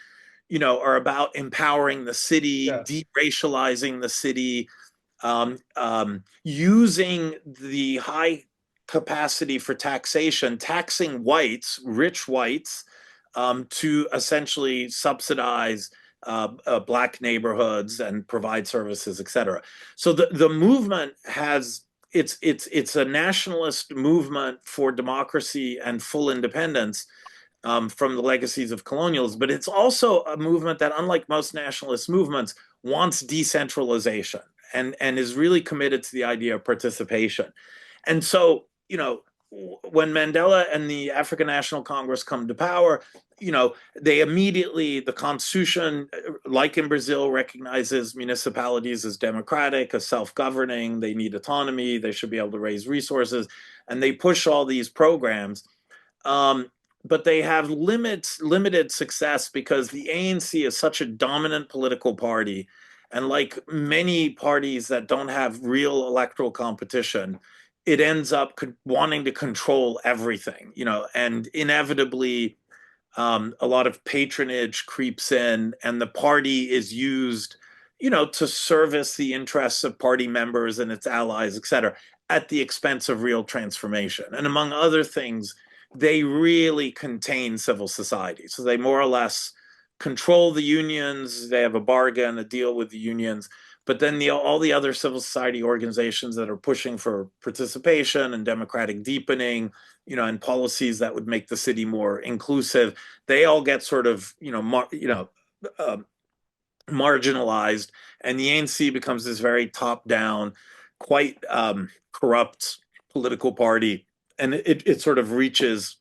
are about empowering the city, Yes. de-racializing the city, using the high capacity for taxation, taxing whites, rich whites, to essentially subsidize black neighborhoods and provide services, et cetera. So the movement it's a nationalist movement for democracy and full independence from the legacies of colonialism, but it's also a movement that, unlike most nationalist movements, wants decentralization and is really committed to the idea of participation. And so, when Mandela and the African National Congress come to power, they immediately, the Constitution, like in Brazil, recognizes municipalities as democratic, as self-governing. They need autonomy. They should be able to raise resources, and they push all these programs. Um, but they have limited success because the ANC is such a dominant political party, and like many parties that don't have real electoral competition, it ends up wanting to control everything, and inevitably, a lot of patronage creeps in, and the party is used, to service the interests of party members and its allies, et cetera, at the expense of real transformation. And among other things, they really contain civil society. So they more or less control the unions. They have a bargain, a deal with the unions. But then all the other civil society organizations that are pushing for participation and democratic deepening, and policies that would make the city more inclusive, they all get sort of, uh, marginalized, and the ANC becomes this very top-down, quite corrupt political party, and it sort of reaches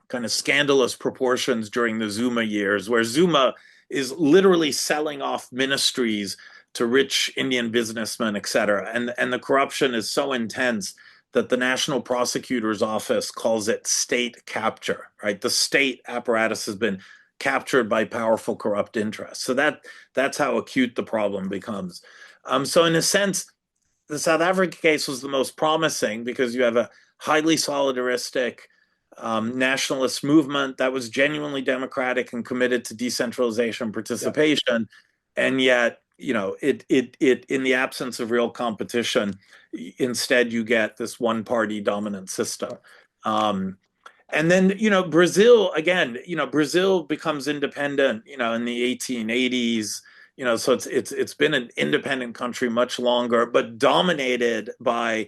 kind of scandalous proportions during the Zuma years, where Zuma is literally selling off ministries to rich Indian businessmen, et cetera. And the corruption is so intense that the National Prosecutor's Office calls it state capture, right? The state apparatus has been captured by powerful corrupt interests. So that's how acute the problem becomes. So in a sense, the South Africa case was the most promising because you have a highly solidaristic nationalist movement that was genuinely democratic and committed to decentralization and participation, and yet, it in the absence of real competition, instead you get this one-party dominant system. And then, Brazil, again, Brazil becomes independent, in the 1880s, so it's been an independent country much longer, but dominated by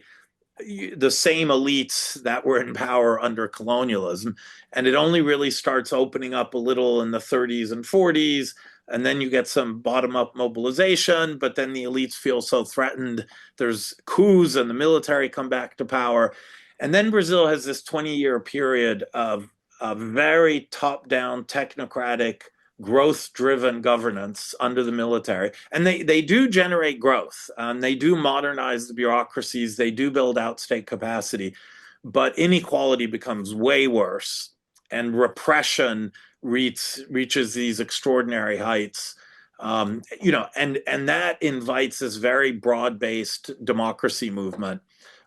the same elites that were in power under colonialism. And it only really starts opening up a little in the 30s and 40s. And then you get some bottom up mobilization, but then the elites feel so threatened. There's coups and the military come back to power. And then Brazil has this 20-year period of very top down technocratic growth-driven governance under the military, and they do generate growth. They do modernize the bureaucracies. They do build out state capacity, but inequality becomes way worse, and repression reaches these extraordinary heights. And that invites this very broad-based democracy movement,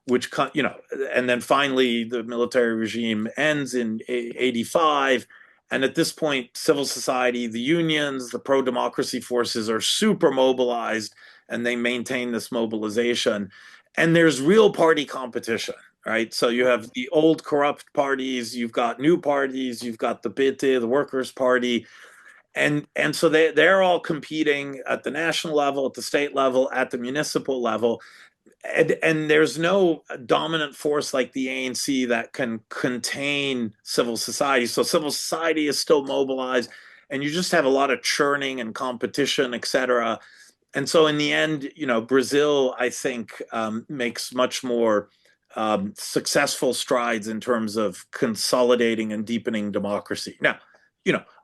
which and then finally the military regime ends in 85. And at this point, civil society, the unions, the pro-democracy forces are super mobilized, and they maintain this mobilization. And there's real party competition, right? So you have the old corrupt parties, you've got new parties, you've got the PT, the Workers' Party, and so they're all competing at the national level, at the state level, at the municipal level. And there's no dominant force like the ANC that can contain civil society. So civil society is still mobilized, and you just have a lot of churning and competition, et cetera. And so in the end, Brazil, I think, makes much more successful strides in terms of consolidating and deepening democracy. Now,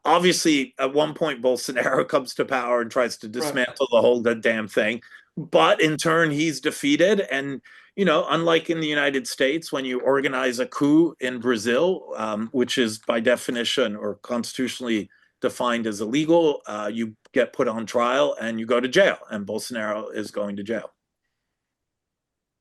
obviously, at one point, Bolsonaro comes to power and tries to dismantle the whole damn thing. But in turn, he's defeated. And, unlike in the United States, when you organize a coup in Brazil, which is by definition or constitutionally defined as illegal, you get put on trial and you go to jail. And Bolsonaro is going to jail.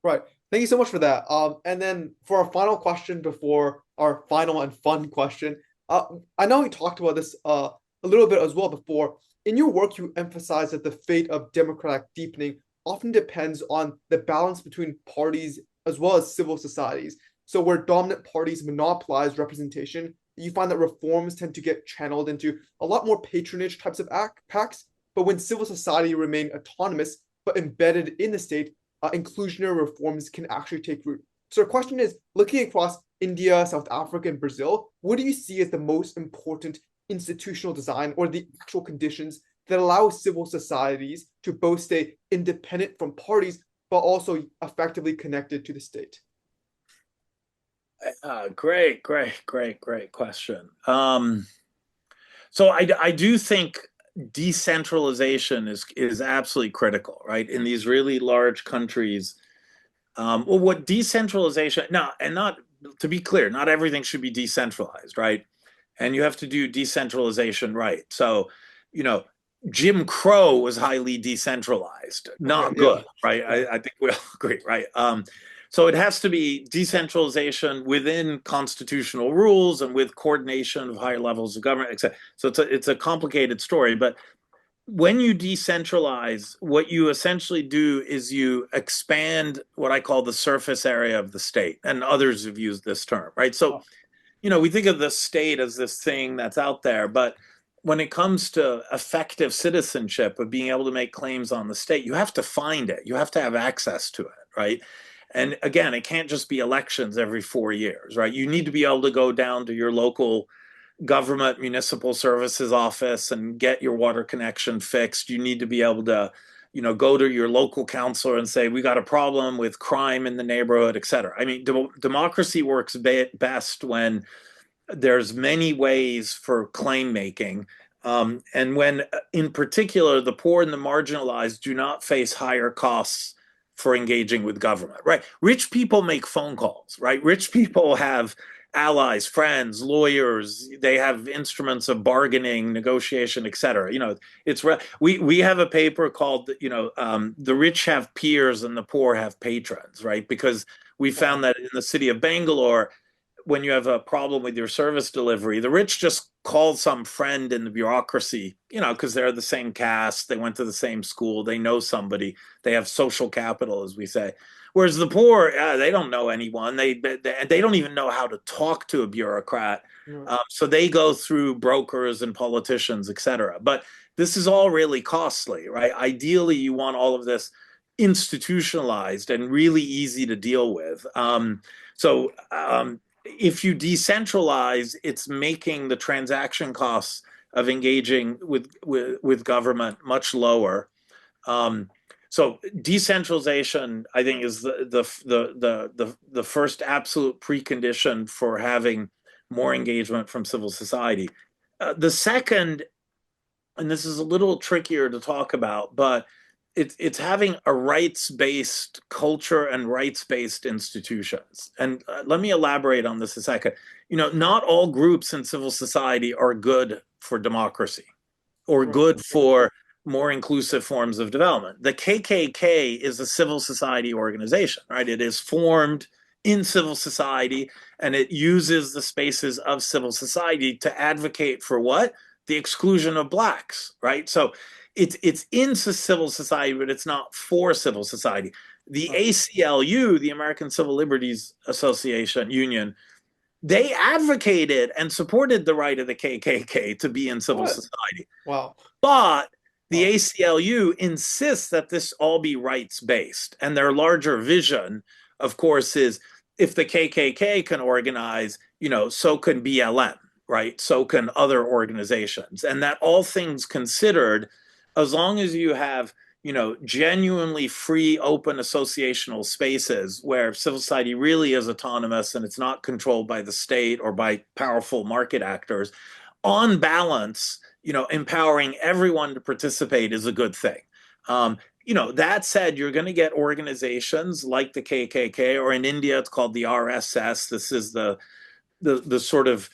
Right. Thank you so much for that. And then for our final question before our final and fun question, I know we talked about this a little bit as well before. In your work, you emphasize that the fate of democratic deepening often depends on the balance between parties as well as civil societies. So where dominant parties monopolize representation, you find that reforms tend to get channeled into a lot more patronage types of pacts. But when civil society remain autonomous but embedded in the state, inclusionary reforms can actually take root. So our question is, looking across India, South Africa, and Brazil, what do you see as the most important institutional design or the actual conditions that allow civil societies to both stay independent from parties, but also effectively connected to the state? Great question. So I do think decentralization is absolutely critical, right? In these really large countries, well, what decentralization now, and not to be clear, not everything should be decentralized, right? And you have to do decentralization right. So, you know, Jim Crow was highly decentralized, Okay, not yeah, good, right? yeah. I think we all agree, right? So it has to be decentralization within constitutional rules and with coordination of higher levels of government, etc. So it's a complicated story, but when you decentralize, what you essentially do is you expand what I call the surface area of the state, and others have used this term, right? So, Oh, we think of the state as this thing that's out there, but when it comes to effective citizenship of being able to make claims on the state, you have to find it. You have to have access to it, right? And again, it can't just be elections every 4 years, right? You need to be able to go down to your local government municipal services office and get your water connection fixed. You need to be able to, go to your local counselor and say, we got a problem with crime in the neighborhood, et cetera. I mean, democracy works best when there's many ways for claim making. And when, in particular, the poor and the marginalized do not face higher costs for engaging with government, right? Rich people make phone calls, right? Rich people have allies, friends, lawyers. They have instruments of bargaining, negotiation, et cetera. We have a paper called the rich have peers and the poor have patrons, right? Because we wow. found that in the city of Bangalore, when you have a problem with your service delivery, the rich just call some friend in the bureaucracy, because they're the same caste, they went to the same school, they know somebody, they have social capital, as we say. Whereas the poor, they don't know anyone. They don't even know how to talk to a bureaucrat. Yeah. So they go through brokers and politicians, et cetera. But this is all really costly, right? Ideally, you want all of this institutionalized and really easy to deal with. So if you decentralize, it's making the transaction costs of engaging with government much lower. Um, so decentralization, I think, is the first absolute precondition for having more engagement from civil society. The second, and this is a little trickier to talk about, but it's having a rights-based culture and rights-based institutions. And let me elaborate on this a second. Not all groups in civil society are good for democracy or Right. good for more inclusive forms of development. The KKK is a civil society organization, right? It is formed in civil society and it uses the spaces of civil society to advocate for what? The exclusion of blacks, right? So it's into civil society, but it's not for civil society. The Right. ACLU, the American Civil Liberties Association Union, they advocated and supported the right of the KKK to be in civil What? society. Wow. But the Wow. ACLU insists that this all be rights based. And their larger vision, of course, is if the KKK can organize, so can BLM, right? So can other organizations. And that all things considered, as long as you have genuinely free, open associational spaces where civil society really is autonomous and it's not controlled by the state or by powerful market actors, on balance, empowering everyone to participate is a good thing. That said, you're going to get organizations like the KKK, or in India, it's called the RSS. This is the sort of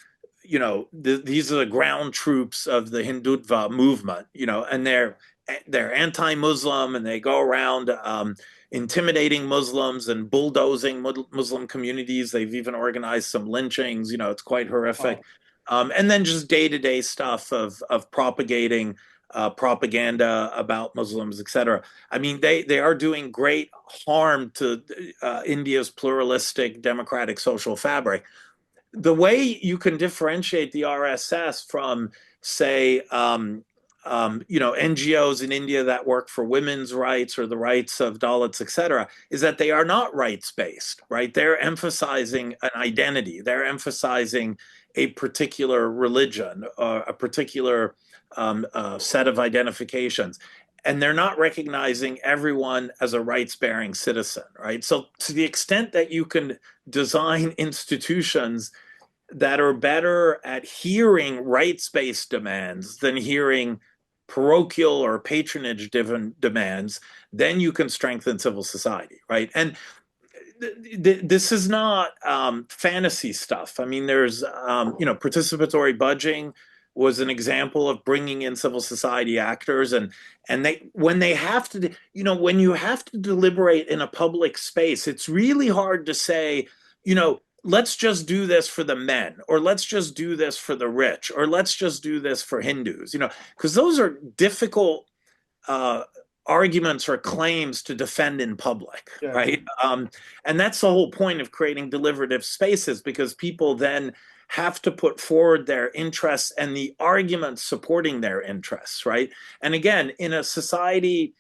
these are the ground troops of the Hindutva movement, and they're anti-Muslim and they go around intimidating Muslims and bulldozing Muslim communities. They've even organized some lynchings. It's quite horrific. Wow. And then just day-to-day stuff of propagating propaganda about Muslims, etc. I mean, they are doing great harm to India's pluralistic democratic social fabric. The way you can differentiate the RSS from, say, NGOs in India that work for women's rights or the rights of Dalits, et cetera, is that they are not rights based, right? They're emphasizing an identity. They're emphasizing a particular religion or a particular set of identifications. and they're not recognizing everyone as a rights-bearing citizen, right? So to the extent that you can design institutions that are better at hearing rights-based demands than hearing parochial or patronage-driven demands, then you can strengthen civil society, right? And this is not fantasy stuff. I mean, there's, participatory budgeting was an example of bringing in civil society actors, and they when they have to, when you have to deliberate in a public space, it's really hard to say, let's just do this for the men, or let's just do this for the rich, or let's just do this for Hindus, because those are difficult uh, arguments or claims to defend in public, Yeah. right? And that's the whole point of creating deliberative spaces, because people then have to put forward their interests and the arguments supporting their interests, right? And again, in a society,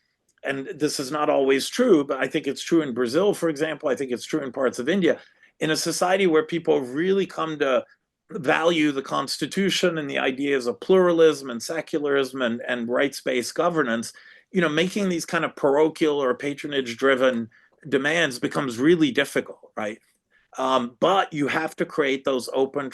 and this is not always true, but I think it's true in Brazil, for example, I think it's true in parts of India, in a society where people really come to value the Constitution and the ideas of pluralism and secularism and rights-based governance, making these kind of parochial or patronage-driven demands becomes really difficult, right? But you have to create those open,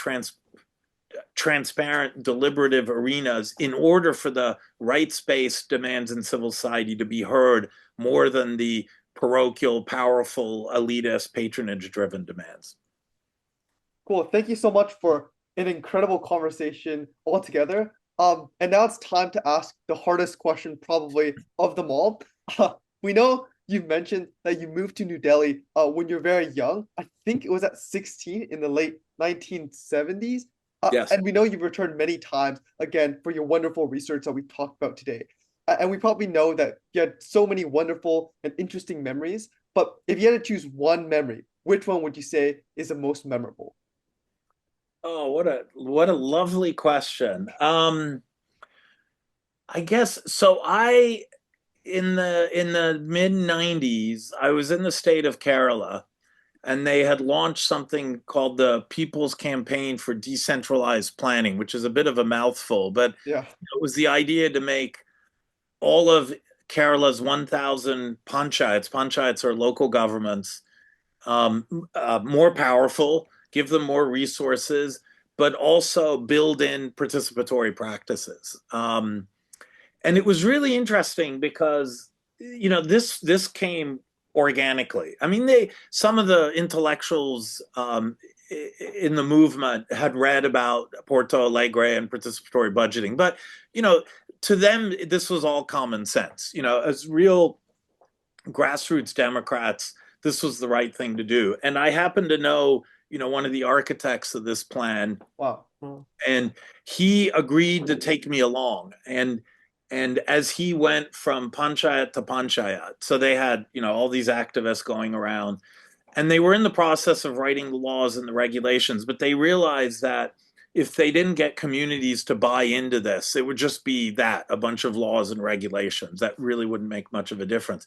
transparent, deliberative arenas in order for the rights-based demands in civil society to be heard more than the parochial, powerful, elitist, patronage-driven demands. Cool. Thank you so much for an incredible conversation altogether. And now it's time to ask the hardest question probably of them all. We know you mentioned that you moved to New Delhi when you're very young. I think it was at 16 in the late 1970s. Yes. And we know you've returned many times, again, for your wonderful research that we talked about today. And we probably know that you had so many wonderful and interesting memories. But if you had to choose one memory, which one would you say is the most memorable? Oh, what a lovely question. I guess so. I in the mid 90s, I was in the state of Kerala, and they had launched something called the People's Campaign for Decentralized Planning, which is a bit of a mouthful, but Yeah. it was the idea to make all of Kerala's 1,000 panchayats are local governments, more powerful, give them more resources, but also build in participatory practices. And it was really interesting because this came organically. I mean, some of the intellectuals in the movement had read about Porto Alegre and participatory budgeting, but to them this was all common sense. As real grassroots Democrats, this was the right thing to do. And I happen to know one of the architects of this plan. Wow. And he agreed to take me along. And as he went from panchayat to panchayat, so they had, all these activists going around, and they were in the process of writing the laws and the regulations, but they realized that if they didn't get communities to buy into this, it would just be a bunch of laws and regulations that really wouldn't make much of a difference,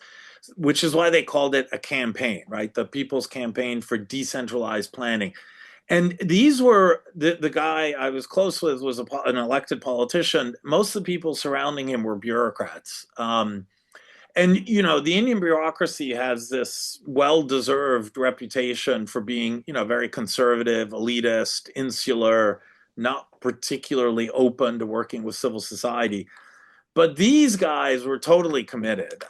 which is why they called it a campaign, right? The People's Campaign for Decentralized Planning. And these were the guy I was close with was an elected politician. Most of the people surrounding him were bureaucrats. And the Indian bureaucracy has this well-deserved reputation for being, very conservative, elitist, insular, not particularly open to working with civil society. But these guys were totally committed.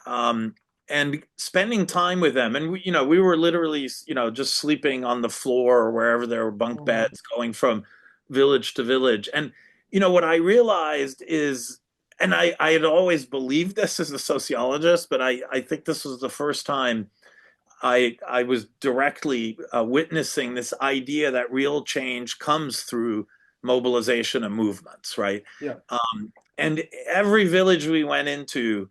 And spending time with them, and we were literally, just sleeping on the floor or wherever there were bunk beds, going from village to village. And what I realized is, and I had always believed this as a sociologist, but I think this was the first time I was directly witnessing this idea that real change comes through mobilization and movements, right? Yeah. And every village we went into,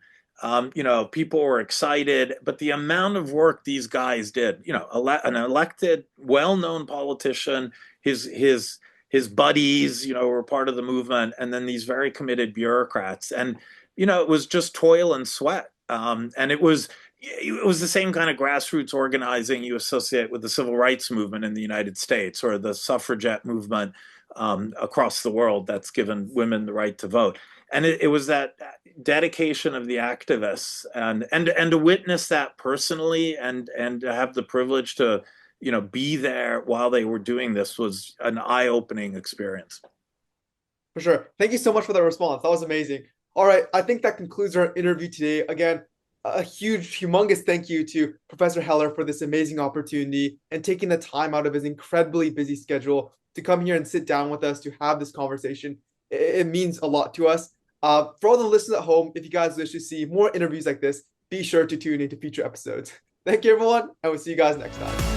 people were excited, but the amount of work these guys did, an elected, well-known politician, his buddies, were part of the movement, and then these very committed bureaucrats, and it was just toil and sweat, and it was the same kind of grassroots organizing you associate with the civil rights movement in the United States or the suffragette movement across the world that's given women the right to vote. And it was that dedication of the activists and to witness that personally and to have the privilege to be there while they were doing this was an eye-opening experience. For sure. Thank you so much for that response. That was amazing. All right, I think that concludes our interview today. Again, a huge, humongous thank you to Professor Heller for this amazing opportunity and taking the time out of his incredibly busy schedule to come here and sit down with us to have this conversation. It means a lot to us. For all the listeners at home, if you guys wish to see more interviews like this, be sure to tune into future episodes. Thank you, everyone, and we'll see you guys next time.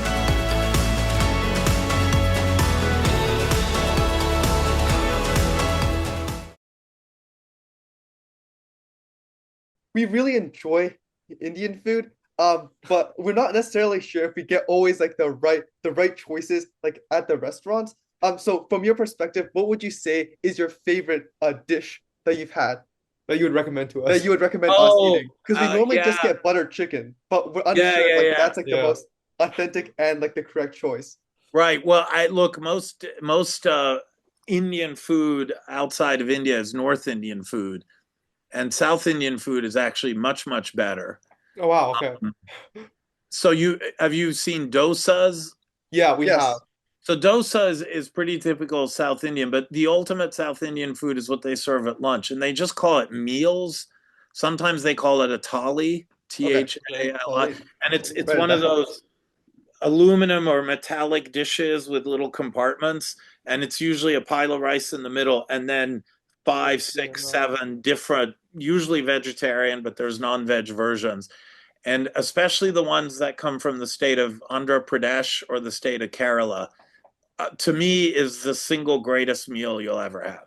We really enjoy Indian food, but we're not necessarily sure if we get always like the right choices like at the restaurants. So from your perspective, what would you say is your favorite dish that you've had that you would recommend to that us. you would recommend us Oh, eating? Because we normally just yeah, get buttered chicken, but we're yeah, unsure if yeah, like yeah. that's like the Yeah. most authentic and like the correct choice. Right. Well, I look, most Indian food outside of India is North Indian food, and South Indian food is actually much, much better. Oh wow, okay. So you seen dosas? Yeah, we have. Yes. So dosa is pretty typical South Indian, but the ultimate South Indian food is what they serve at lunch, and they just call it meals. Sometimes they call it a thali, Okay. Thali, Totally. and it's Write it one of down. those aluminum or metallic dishes with little compartments, and it's usually a pile of rice in the middle, and then five, six, seven different, usually vegetarian, but there's non-veg versions. And especially the ones that come from the state of Andhra Pradesh or the state of Kerala, to me, is the single greatest meal you'll ever have.